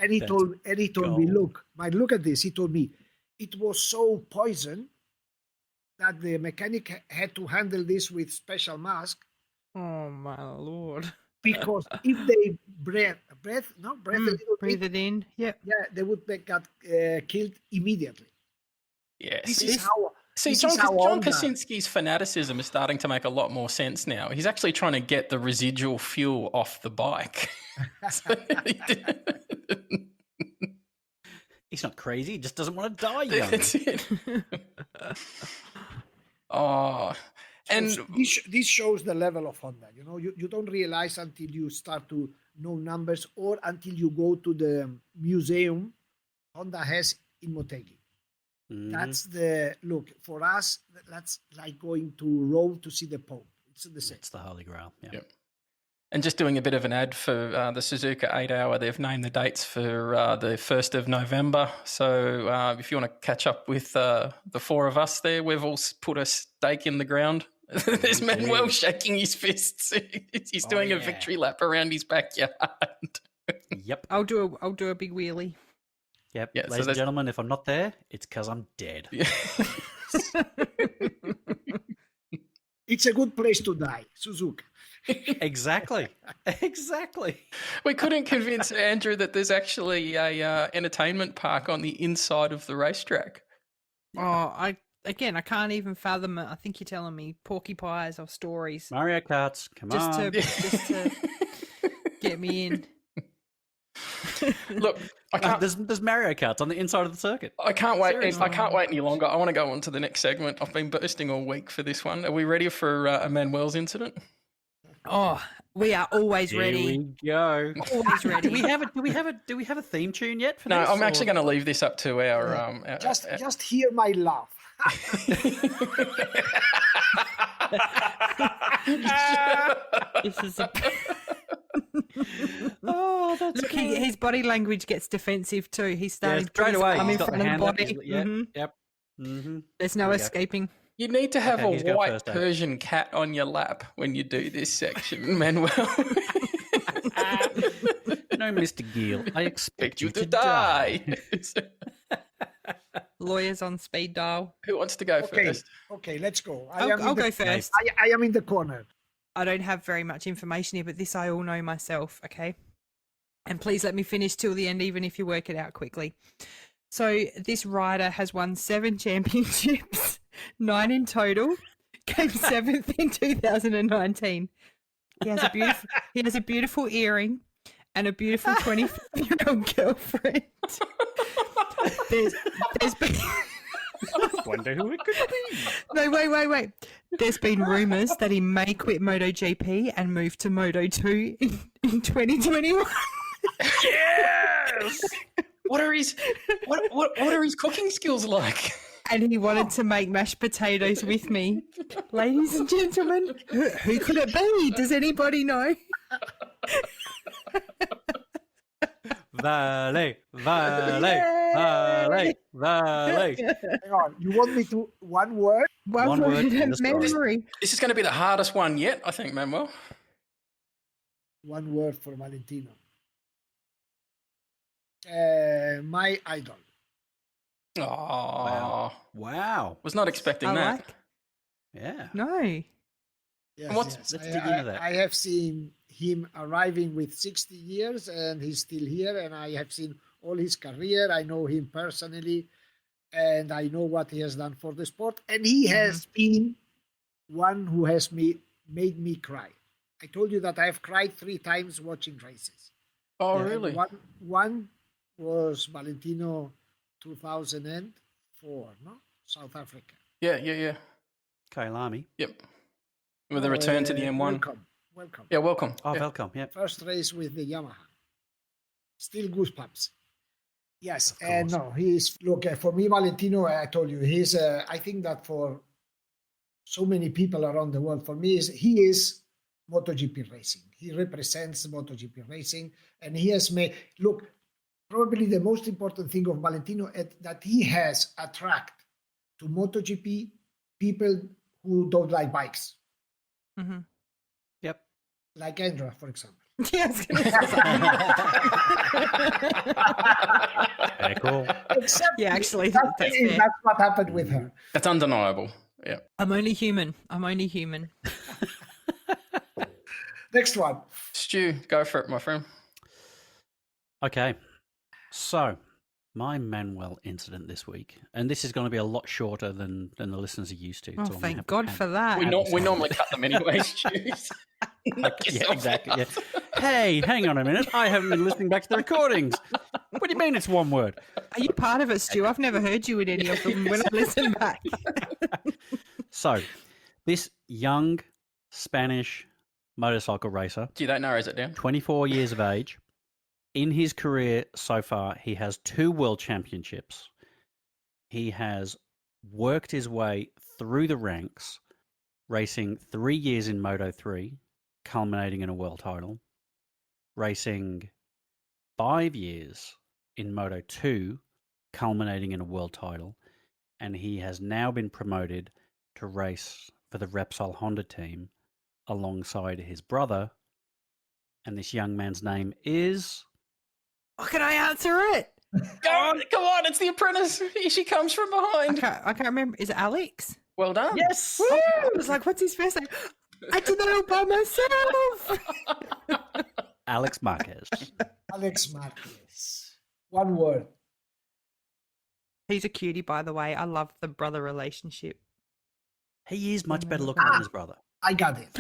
he told me, look at this. He told me it was so poison that the mechanic had to handle this with special mask. Oh my Lord! Because if they breathe a little breathe bit, it in. Yeah, they would get killed immediately. Yes. This is how. John Kocinski's fanaticism is starting to make a lot more sense now. He's actually trying to get the residual fuel off the bike. He's not crazy. He just doesn't want to die young. That's it. And this shows the level of Honda. You know, you don't realize until you start to know numbers or until you go to the museum Honda has in Motegi. Mm-hmm. That's the look for us. That's like going to Rome to see the Pope. It's the same. It's the Holy Grail. Yeah. Yep. And just doing a bit of an ad for the Suzuka 8 Hour, they've named the dates for the 1st of November. So if you want to catch up with the four of us there, we've all put a stake in the ground. There's Manuel shaking his fists. He's doing a victory lap around his backyard. Yep. I'll do a big wheelie. Yep. Yeah, ladies and gentlemen, if I'm not there, it's because I'm dead. Yeah. It's a good place to die, Suzuka. Exactly. We couldn't convince Andrew that there's actually a entertainment park on the inside of the racetrack. Oh, I can't even fathom it. I think you're telling me porcupines or stories. Mario Karts, come on. Just to get me in. Look, I can't. There's Mario Karts on the inside of the circuit. I can't wait. Seriously. I can't wait any longer. I want to go on to the next segment. I've been bursting all week for this one. Are we ready for a Manuels incident? Oh, we are always ready. Here we go. Always ready. Do we have a theme tune yet for this? No, I'm actually going to leave this up to our. Just hear my laugh. This is that's look. His body language gets defensive too. He's starting straight away. I'm in got front of the body. Yep. Mm-hmm. There's no escaping. You need to have a white Persian cat on your lap when you do this section, Manuel. No, No, Mr. Gill, I expect you to die. Lawyers on speed dial. Who wants to go first? Okay, let's go. I'll go first. I am in the corner. I don't have very much information here, but this I all know myself, okay? And please let me finish till the end, even if you work it out quickly. So this rider has won 7 championships, 9 in total, came 7th in 2019. He has a beautiful earring and a beautiful 25-year-old girlfriend. There's been... Wonder who it could be. No, wait. There's been rumours that he may quit MotoGP and move to Moto2 in 2021. Yes. What are his cooking skills like? And he wanted to make mashed potatoes with me. Ladies and gentlemen, who could it be? Does anybody know? Vale. Hang on, you want me to one word? One word in the story. memory. This is going to be the hardest one yet, I think, Manuel. One word for Valentino. My idol. Oh, Wow. was not expecting I that. like. Yeah. No. Yes, Let's dig into that. I have seen him arriving with 60 years and he's still here, and I have seen all his career. I know him personally and I know what he has done for the sport, and he has been one who has made me cry. I told you that I have cried 3 times watching races. Oh, And really? One was Valentino 2004, no? South Africa. Yeah. Kailami. Yep. With the return to the M1. Welcome. Yeah, welcome. Oh, Yeah. welcome. Yep. First race with the Yamaha. Still goosebumps. Yes, Of and course. no, for me, Valentino, I told you, I think that for so many people around the world, for me, he is MotoGP racing. He represents MotoGP racing, and he has made, probably the most important thing of Valentino is that he has attracted to MotoGP people who don't like bikes, Mm-hmm. Yep. like Andra, for example. Yeah, I was gonna say. Very cool. Except Yeah, actually, that's fair. what happened with her. That's undeniable. Yeah. I'm only human. Next one. Stu, go for it, my friend. Okay. So, my Manuel incident this week, and this is going to be a lot shorter than the listeners are used to. Oh, so I'm gonna thank have to God hand- for that. We normally cut them anyway, Stu. Yeah, exactly. Yeah. Hey, hang on a minute. I haven't been listening back to the recordings. What do you mean it's one word? Are you part of it, Stu? I've never heard you in any of them when I listen back. So, this young Spanish motorcycle racer, You don't narrows it down. 24 years of age, in his career so far, he has 2 world championships. He has worked his way through the ranks, racing 3 years in Moto3, culminating in a world title, racing 5 years in Moto2, culminating in a world title, and he has now been promoted to race for the Repsol Honda team alongside his brother, and this young man's name is... Oh, can I answer it? Go on, come on, it's the apprentice. Here she comes from behind. I can't remember. Is it Alex? Well done. Yes. I was like, what's his first name? I did that all by myself. Alex Marquez. Alex Marquez. One word. He's a cutie, by the way. I love the brother relationship. He is much better looking than his brother. I got it.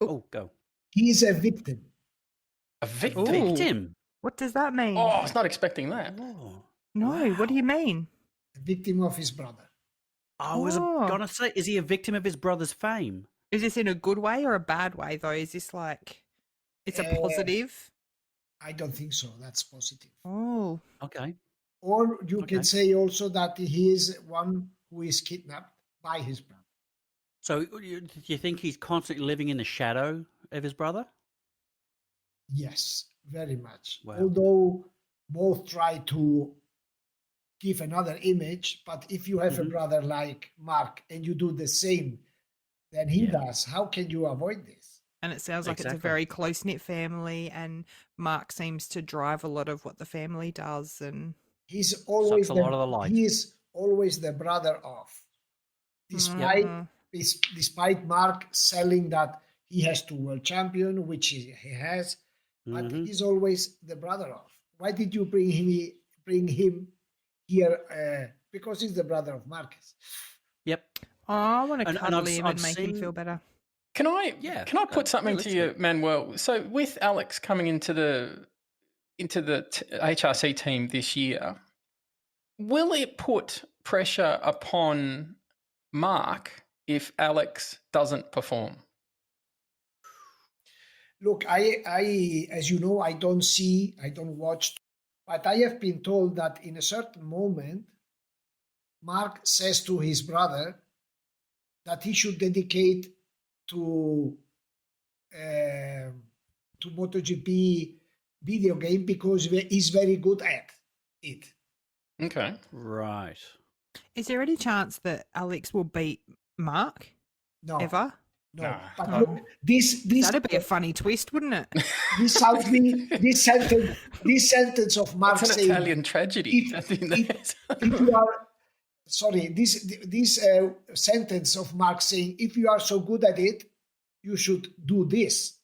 Oh, go. He's a victim. A victim. Victim. What does that mean? Oh, I was not expecting that. Oh. No, what do you mean? A victim of his brother. I was Oh. going to say, is he a victim of his brother's fame? Is this in a good way or a bad way, though? Is this like, it's a positive? I don't think so. That's positive. Oh. Okay. Or you Okay. can say also that he is one who is kidnapped by his brother. So do you think he's constantly living in the shadow of his brother? Yes, very much. Wow. Although both try to give another image, but if you have a brother like Mark and you do the same than he does, how can you avoid this? And it sounds like it's a Exactly. very close-knit family, and Mark seems to drive a lot of what the family does. And He's always Sucks a lot of the light. he is always the brother of, despite despite Mark selling that he has 2 world champion, which he has, but he's always the brother of. Why did you bring him here? Because he's the brother of Marquez. Yep. Oh, I want to And cuddle I've- him I've and make him seen- feel better. Can I put something to you, realistic. Manuel? So with Alex coming into the HRC team this year, will it put pressure upon Mark if Alex doesn't perform? Look, I as you know, I don't watch, but I have been told that in a certain moment, Mark says to his brother that he should dedicate to MotoGP video game because he's very good at it. Okay. Right. Is there any chance that Alex will beat Mark No, ever? no. No. But look, this That'd be a funny twist, wouldn't it? this sounds me this sentence of Mark It's an saying, Italian tragedy. if you are sorry, this sentence of Mark saying, if you are so good at it, you should do this.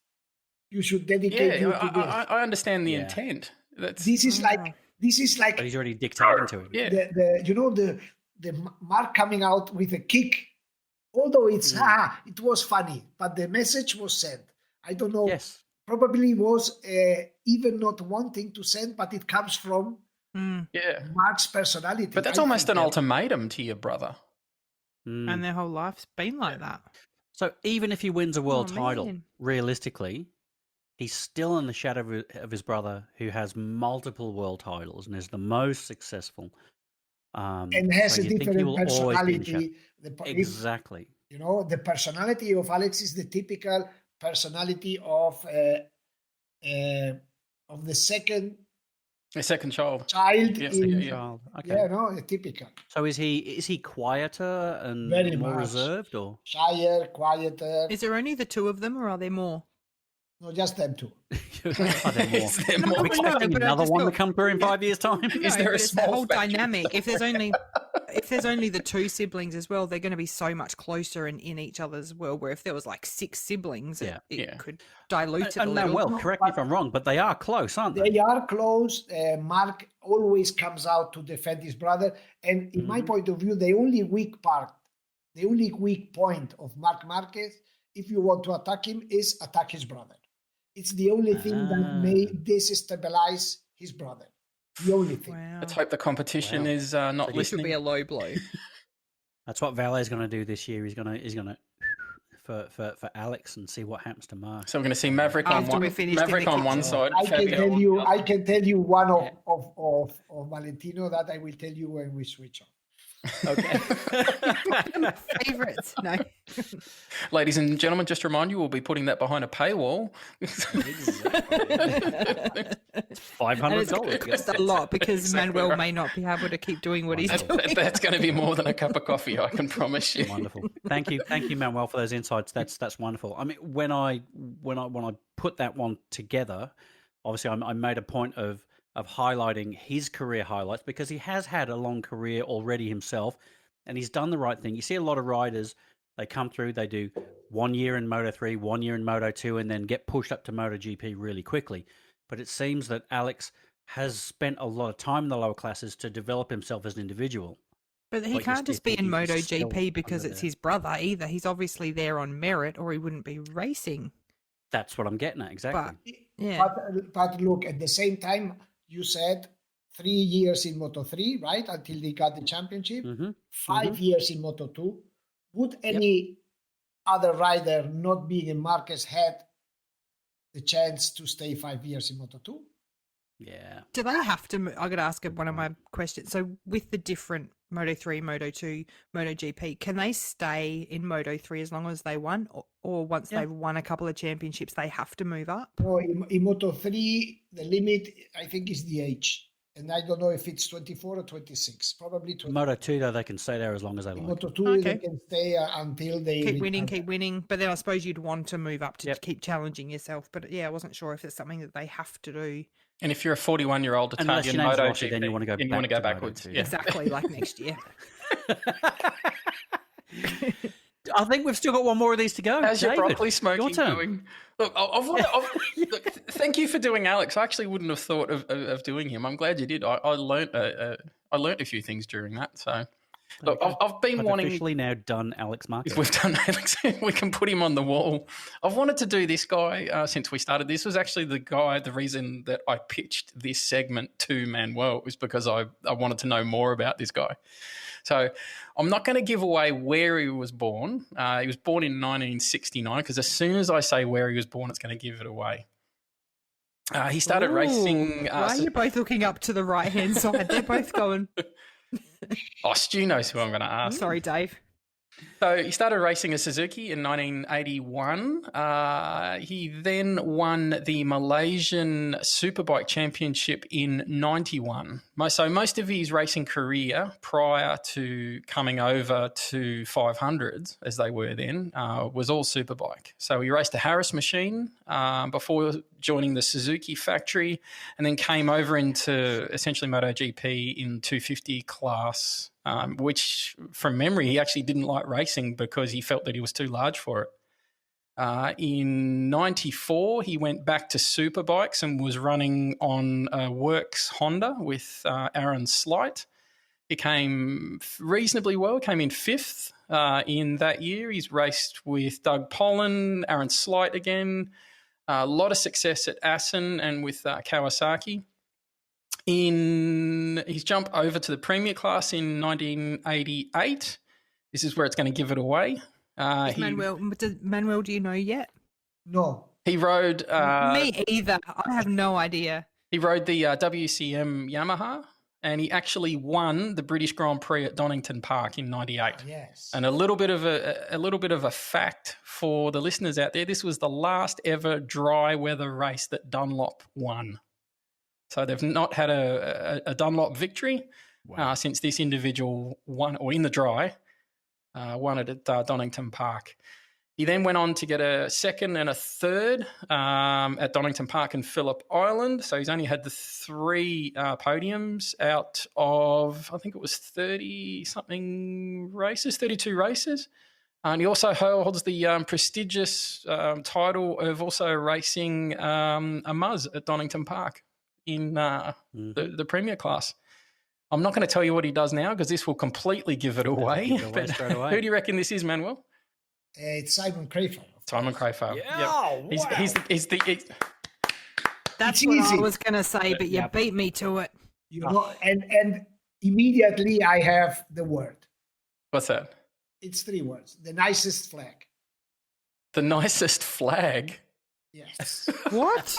You should dedicate you to this. I understand the Yeah. intent. That's This is like But he's already dictating to it. yeah. the Mark coming out with a kick. Although it's it was funny, but the message was sent. I don't know. Yes. Probably was even not wanting to send, but it comes from Yeah. Mark's personality. But that's I almost think. an ultimatum to your brother. And their whole life's been like that. So even if he wins a world title, man. realistically, he's still in the shadow of his brother, who has multiple world titles and is the most successful. And has so a you think he different will always be in personality. Exactly. You know, the personality of Alex is the typical personality of the second A second child. child Yes, in Child. Okay. yeah, no, a typical So is he quieter and Very more much. reserved, or shyer, quieter. Is there only the 2 of them, or are there more? No, just them two. are there more? Is there No, more? Are we no, expecting but I another just one to thought- come through in 5 years' time? Is there a but it's that small whole factory dynamic? If there's somewhere? only the 2 siblings as well, they're going to be so much closer and in each other's world. Where if there was like 6 siblings, it Yeah. could dilute it a And little. Manuel, correct me if I'm wrong, but they are close, aren't they? They are close. Mark always comes out to defend his brother. And in my point of view, the only weak point of Mark Marquez, if you want to attack him, is attack his brother. It's the only thing that may destabilize his brother. The only thing. Wow. Let's hope the competition is not This would listening. be a low blow. That's what Vale is going to do this year. He's going to for Alex and see what happens to Mark. So we're going to see Maverick on After one. we're finished in Maverick the on one kitchen. side. I can Fabio tell on you. the other. I can tell you one of Valentino that I will tell you when we switch on. Okay. Favorites? No. Ladies and gentlemen, just to remind you, we'll be putting that behind a paywall. It's And it's going to $500. cost a lot because Exactly Manuel right. may not be able to keep doing what he's doing. That's going to be more than a cup of coffee, I can promise you. Wonderful. Thank you, Manuel, for those insights. That's wonderful. I mean, when I put that one together, obviously I made a point of highlighting his career highlights because he has had a long career already himself, and he's done the right thing. You see a lot of riders, they come through, they do 1 year in Moto3, 1 year in Moto2, and then get pushed up to MotoGP really quickly. But it seems that Alex has spent a lot of time in the lower classes to develop himself as an individual. But he But you can't still just be think in he's still MotoGP because under it's there. his brother either. He's obviously there on merit or he wouldn't be racing. That's what I'm getting at, exactly. But yeah, But look, at the same time, you said 3 years in Moto3, right? Until they got the championship. 5 years in Moto2. Would any other rider not being in Marquez had the chance to stay 5 years in Moto2? Yeah. do they have to? I got to ask one of my questions. So with the different Moto3, Moto2, MotoGP, can they stay in Moto3 as long as they won, or once they've won a couple of championships, they have to move up? No, in Moto3, the limit, I think, is the age. And I don't know if it's 24 or 26. Probably 24. Moto 2, though, they can stay there as long as they In like. Moto 2, Okay. they can stay until they Keep winning, retire. keep winning. But then I suppose you'd want to move up to Yep. keep challenging yourself. But yeah, I wasn't sure if it's something that they have to do. And if you're a 41-year-old Unless Italian your name's MotoGP, Rossi, then you want to go then you back want to go to Moto backwards. 2. Yeah. Exactly like next year. I think we've still got one more of these to go. How's your David, broccoli smoking your turn. going? Look, look, thank you for doing Alex. I actually wouldn't have thought of doing him. I'm glad you did. I learnt a few things during that. So, look, I've been wanting. Officially now done Alex Marquez. We've done Alex. We can put him on the wall. I've wanted to do this guy since we started. This was actually the reason that I pitched this segment to Manuel was because I wanted to know more about this guy. So I'm not going to give away where he was born. He was born in 1969 because as soon as I say where he was born, it's going to give it away. He started racing. Why are you both looking up to the right-hand side? They're both going. Oh, Stu knows who I'm going to ask. Sorry, Dave. So he started racing a Suzuki in 1981. He then won the Malaysian Superbike Championship in 91. So most of his racing career prior to coming over to 500s, as they were then, was all Superbike. So he raced a Harris machine before joining the Suzuki factory and then came over into essentially MotoGP in 250 class, which from memory he actually didn't like racing because he felt that he was too large for it. In 94, he went back to Superbikes and was running on a Works Honda with Aaron Slight. He came reasonably well, came in fifth in that year. He's raced with Doug Pollan, Aaron Slight again, a lot of success at Assen and with Kawasaki. In his jump over to the Premier class in 1988, this is where it's going to give it away. Manuel, do you know yet? No. He rode... Me either. I have no idea. He rode the WCM Yamaha, and he actually won the British Grand Prix at Donington Park in '98. Yes. And a little bit of a fact for the listeners out there: this was the last ever dry weather race that Dunlop won. So they've not had a Dunlop victory since this individual won, or in the dry, won it at Donington Park. He then went on to get a second and a third at Donington Park and Phillip Island. So he's only had the three podiums out of, I think it was 30-something races, 32 races. And he also holds the prestigious title of also racing a Muzz at Donington Park in the Premier class. I'm not going to tell you what he does now because this will completely give it away. But Straight away. who do you reckon this is, Manuel? It's Simon Crafar. Simon Crafar. Yeah. Yep. He's the That's It's what easy. I was going to say, but you beat me to it. You know, and immediately I have the word. what's that? It's 3 words. The nicest flag. The nicest flag. Yes. What?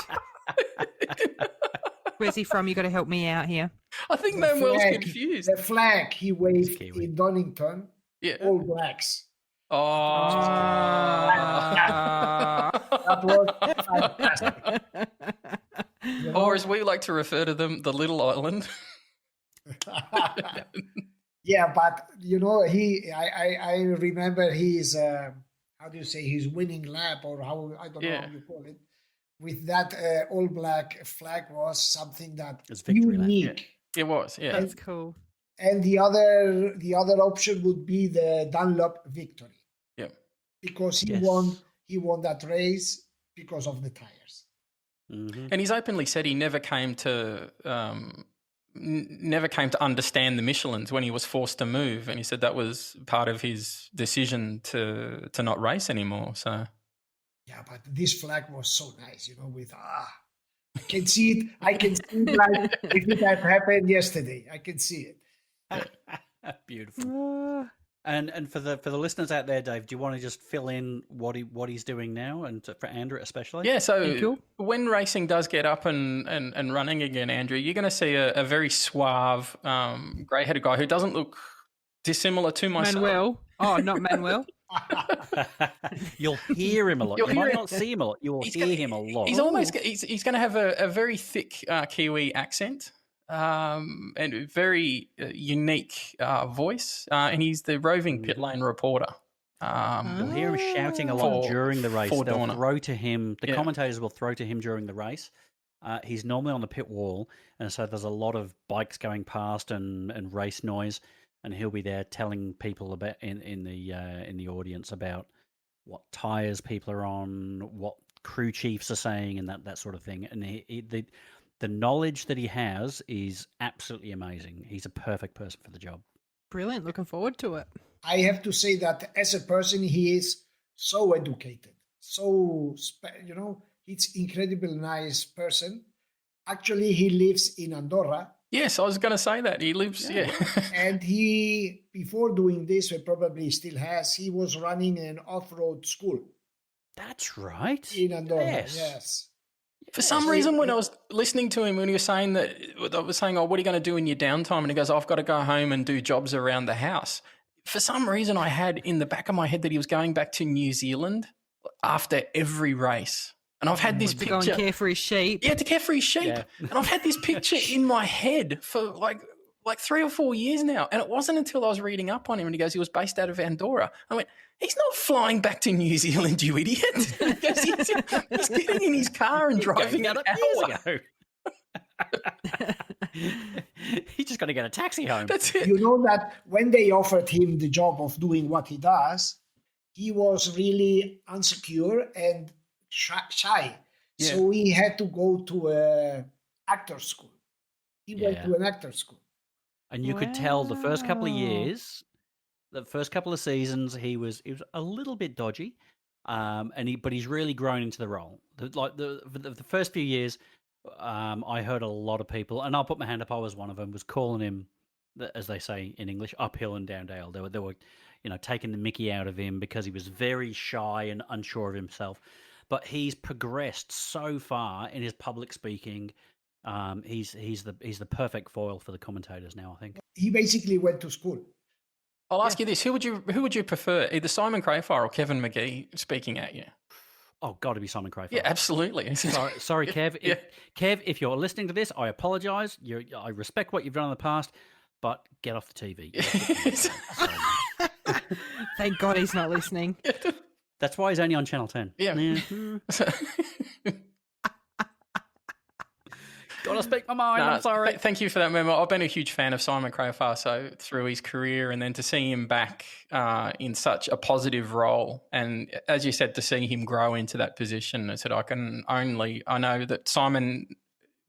Where's he from? You got to help me out here. I think The Manuel's flag- confused. The flag he waved Kiwi. in Donington, Yeah. all blacks. Oh. That was fantastic. You know? Or as we like to refer to them, the Little Island. Yeah, but you know, I remember his how do you say, his winning lap, or how, I don't know Yeah. how you call it, with that all black flag was something that It's victory lap. unique. It was, yeah. That's cool. And the other option would be the Dunlop victory, Yeah. because he Yes. won that race because of the tires. Mhm. And he's openly said he never came to understand the Michelins when he was forced to move, and he said that was part of his decision to not race anymore. So Yeah, but this flag was so nice, you know, with I can see it. I can see it like if it had happened yesterday. I can see it. Beautiful. And for the listeners out there, Dave, do you want to just fill in what he's doing now, and for Andra especially? yeah, so you. when racing does get up and running again, Andrew, you're going to see a very suave, grey-headed guy who doesn't look dissimilar to myself. Manuel. Oh, not Manuel. You'll hear him a lot. You'll You hear might him. not see him a lot. You will He's hear gonna- him a lot. He's almost he's going to have a very thick Kiwi accent. and a very unique voice, and he's the roving pit lane reporter. You'll hear him shouting a lot during the race. for They'll DORNA. throw to him. The commentators will throw to him during the race. He's normally on the pit wall, and so there's a lot of bikes going past and race noise, and he'll be there telling people about in the audience about what tires people are on, what crew chiefs are saying, and that sort of thing. And the knowledge that he has is absolutely amazing. He's a perfect person for the job. Brilliant. Looking forward to it. I have to say that as a person, he is so educated, he's incredibly nice person. Actually, he lives in Andorra. Yes, I was going to say that. He lives, And he, before doing this, probably still has, he was running an off-road school. That's right. In Andorra, yes. For some reason, when I was listening to him, when he was saying that, I was saying, "Oh, what are you going to do in your downtime?" And he goes, "I've got to go home and do jobs around the house." For some reason, I had in the back of my head that he was going back to New Zealand after every race. And I've had this picture. To go and care for his sheep. Yeah, to care for his sheep. Yeah. And I've had this picture in my head for like 3 or 4 years now. And it wasn't until I was reading up on him and he goes, he was based out of Andorra. I went, he's not flying back to New Zealand, you idiot. He goes, he's getting in his car and driving an hour. He's just got to get a taxi home. That's it. You know that when they offered him the job of doing what he does, he was really insecure and shy. Yeah. So he had to go to an actor school. He went to an actor school. And you could tell the first couple of years, the first couple of seasons, he was a little bit dodgy, but he's really grown into the role. The first few years, I heard a lot of people, and I'll put my hand up, I was one of them, was calling him, as they say in English, uphill and down dale. They were taking the mickey out of him because he was very shy and unsure of himself. But he's progressed so far in his public speaking. He's the perfect foil for the commentators now, I think. He basically went to school. I'll ask you this: who would you prefer, either Simon Crafar or Kevin McGee speaking at you? Oh, got to be Simon Crafar. Yeah, absolutely. Sorry, Kev. Kev, if you're listening to this, I apologise. I respect what you've done in the past, but get off the TV. Thank God he's not listening. That's why he's only on Channel 10. Yeah. Gotta speak my mind. I'm sorry. Thank you for that, Memo. I've been a huge fan of Simon Crafar, so through his career, and then to see him back in such a positive role, and as you said, to see him grow into that position. I said, I know that Simon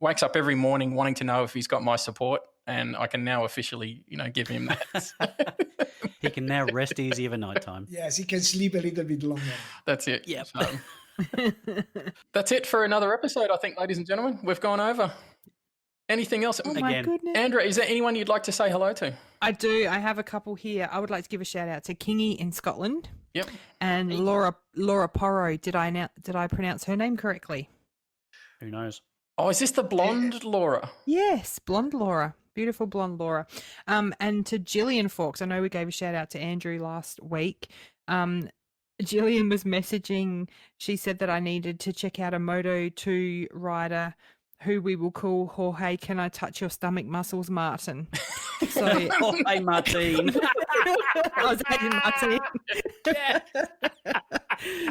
wakes up every morning wanting to know if he's got my support, and I can now officially, give him that. He can now rest easy of a night time. Yes, he can sleep a little bit longer. That's it. Yep. So, that's it for another episode, I think, ladies and gentlemen. We've gone over. Anything else? Oh, my goodness. Andra, is there anyone you'd like to say hello to? I do. I have a couple here. I would like to give a shout out to Kingy in Scotland. Yep. And Laura Porro. Did I pronounce her name correctly? Who knows? Oh, is this the blonde Laura? Yes, blonde Laura. Beautiful blonde Laura. And to Gillian Fawkes. I know we gave a shout out to Andrew last week. Gillian was messaging. She said that I needed to check out a Moto2 rider who we will call Jorge, can I touch your stomach muscles, Martin? So, Jorge Martin. I was saying Martin.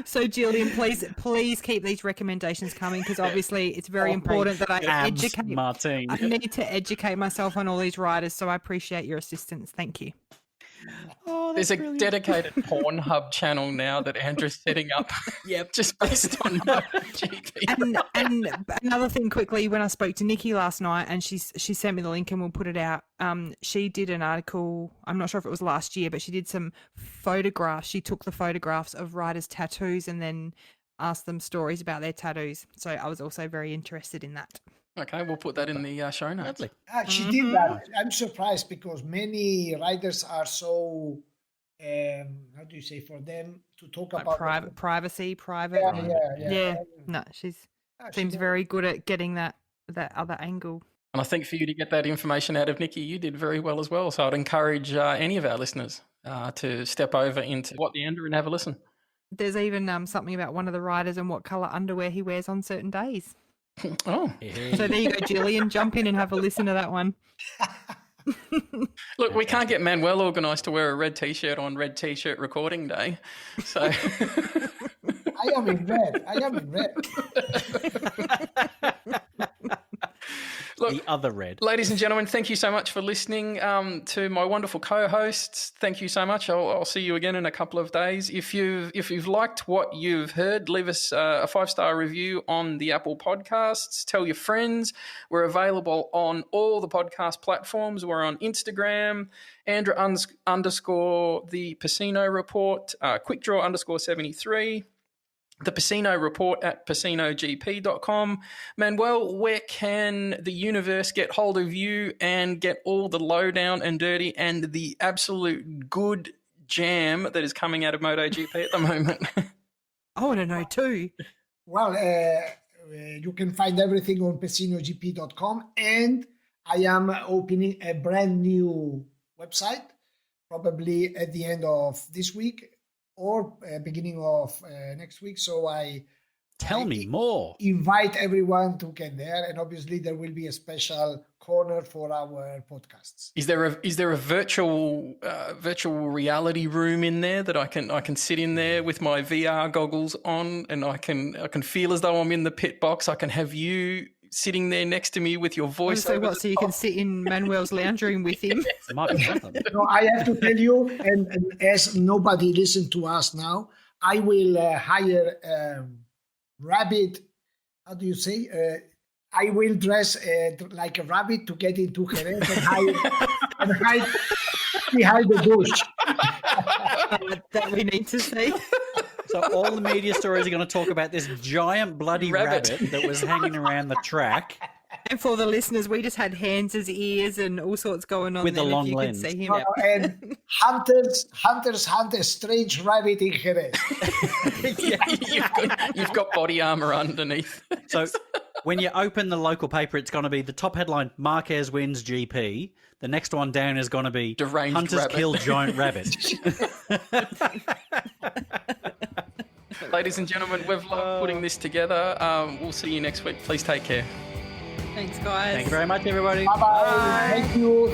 So, Gillian, please keep these recommendations coming, because obviously it's very important that I educate Martin. I need to educate myself on all these riders, so I appreciate your assistance. Thank you. Oh, there's a dedicated Pornhub channel now that Andra's setting up. Yep, just based on GP. And another thing quickly, when I spoke to Nikki last night, and she sent me the link and we'll put it out. She did an article, I'm not sure if it was last year, but she did some photographs. She took the photographs of riders' tattoos and then asked them stories about their tattoos. So I was also very interested in that. Okay, we'll put that in the show notes. Lovely. She did that. I'm surprised because many riders are so, how do you say, for them to talk like about privacy. Yeah. No, she seems very good at getting that other angle. And I think for you to get that information out of Nikki, you did very well as well. So I'd encourage any of our listeners to step over into What the Andrew and have a listen. There's even something about one of the riders and what colour underwear he wears on certain days. Oh, So there you go, Gillian. Jump in and have a listen to that one. look, we can't get Manuel organised to wear a red T-shirt on Red T-shirt recording day. So I am in red. look, The other red. ladies and gentlemen, thank you so much for listening to my wonderful co-hosts. Thank you so much. I'll see you again in a couple of days. If you've liked what you've heard, leave us a 5-star review on the Apple Podcasts. Tell your friends. We're available on all the podcast platforms. We're on Instagram, Andra _ the Pecino Report, quickdraw _73. The Pecino Report at pecinogp.com. Manuel, where can the universe get hold of you and get all the lowdown and dirty and the absolute good jam that is coming out of MotoGP at the moment? I want to know too. Well, you can find everything on pecinogp.com, and I am opening a brand new website, probably at the end of this week or beginning of next week. So Tell me more. Invite everyone to get there, and obviously there will be a special corner for our podcasts. Is there a virtual reality room in there that I can sit in there with my VR goggles on, and I can feel as though I'm in the pit box? I can have you sitting there next to me with your voice. So what? So you can sit in Manuel's lounge room with him? It might be something. No, I have to tell you, and as nobody listens to us now, I will hire rabbit. How do you say? I will dress like a rabbit to get into Jerez and hide behind the bush. That we need to see. So all the media stories are going to talk about this giant bloody rabbit that was hanging around the track. And for the listeners, we just had hands as ears and all sorts going on With the then, long if you lens. could see him. And hunters hunt a strange rabbit in Jerez. Yeah, you've got body armor underneath. So when you open the local paper, it's going to be the top headline, Marquez wins GP. The next one down is going to be Deranged Hunters rabbit. kill giant rabbit. Ladies and gentlemen, we've loved putting this together. We'll see you next week. Please take care. Thanks, guys. Thank you very much, everybody. Bye-bye. Thank you.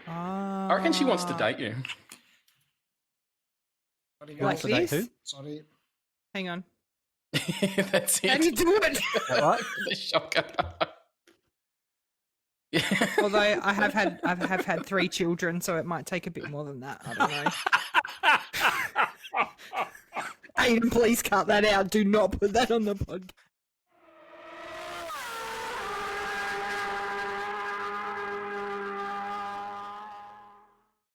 I reckon she wants to date you. Sorry, Like guys. Date this? who? Sorry. Hang on. That's it. How do you do it? Right? The shocker. Yeah. Although I have had 3 children, so it might take a bit more than that. I don't know. Aiden, please cut that out. Do not put that on the podcast.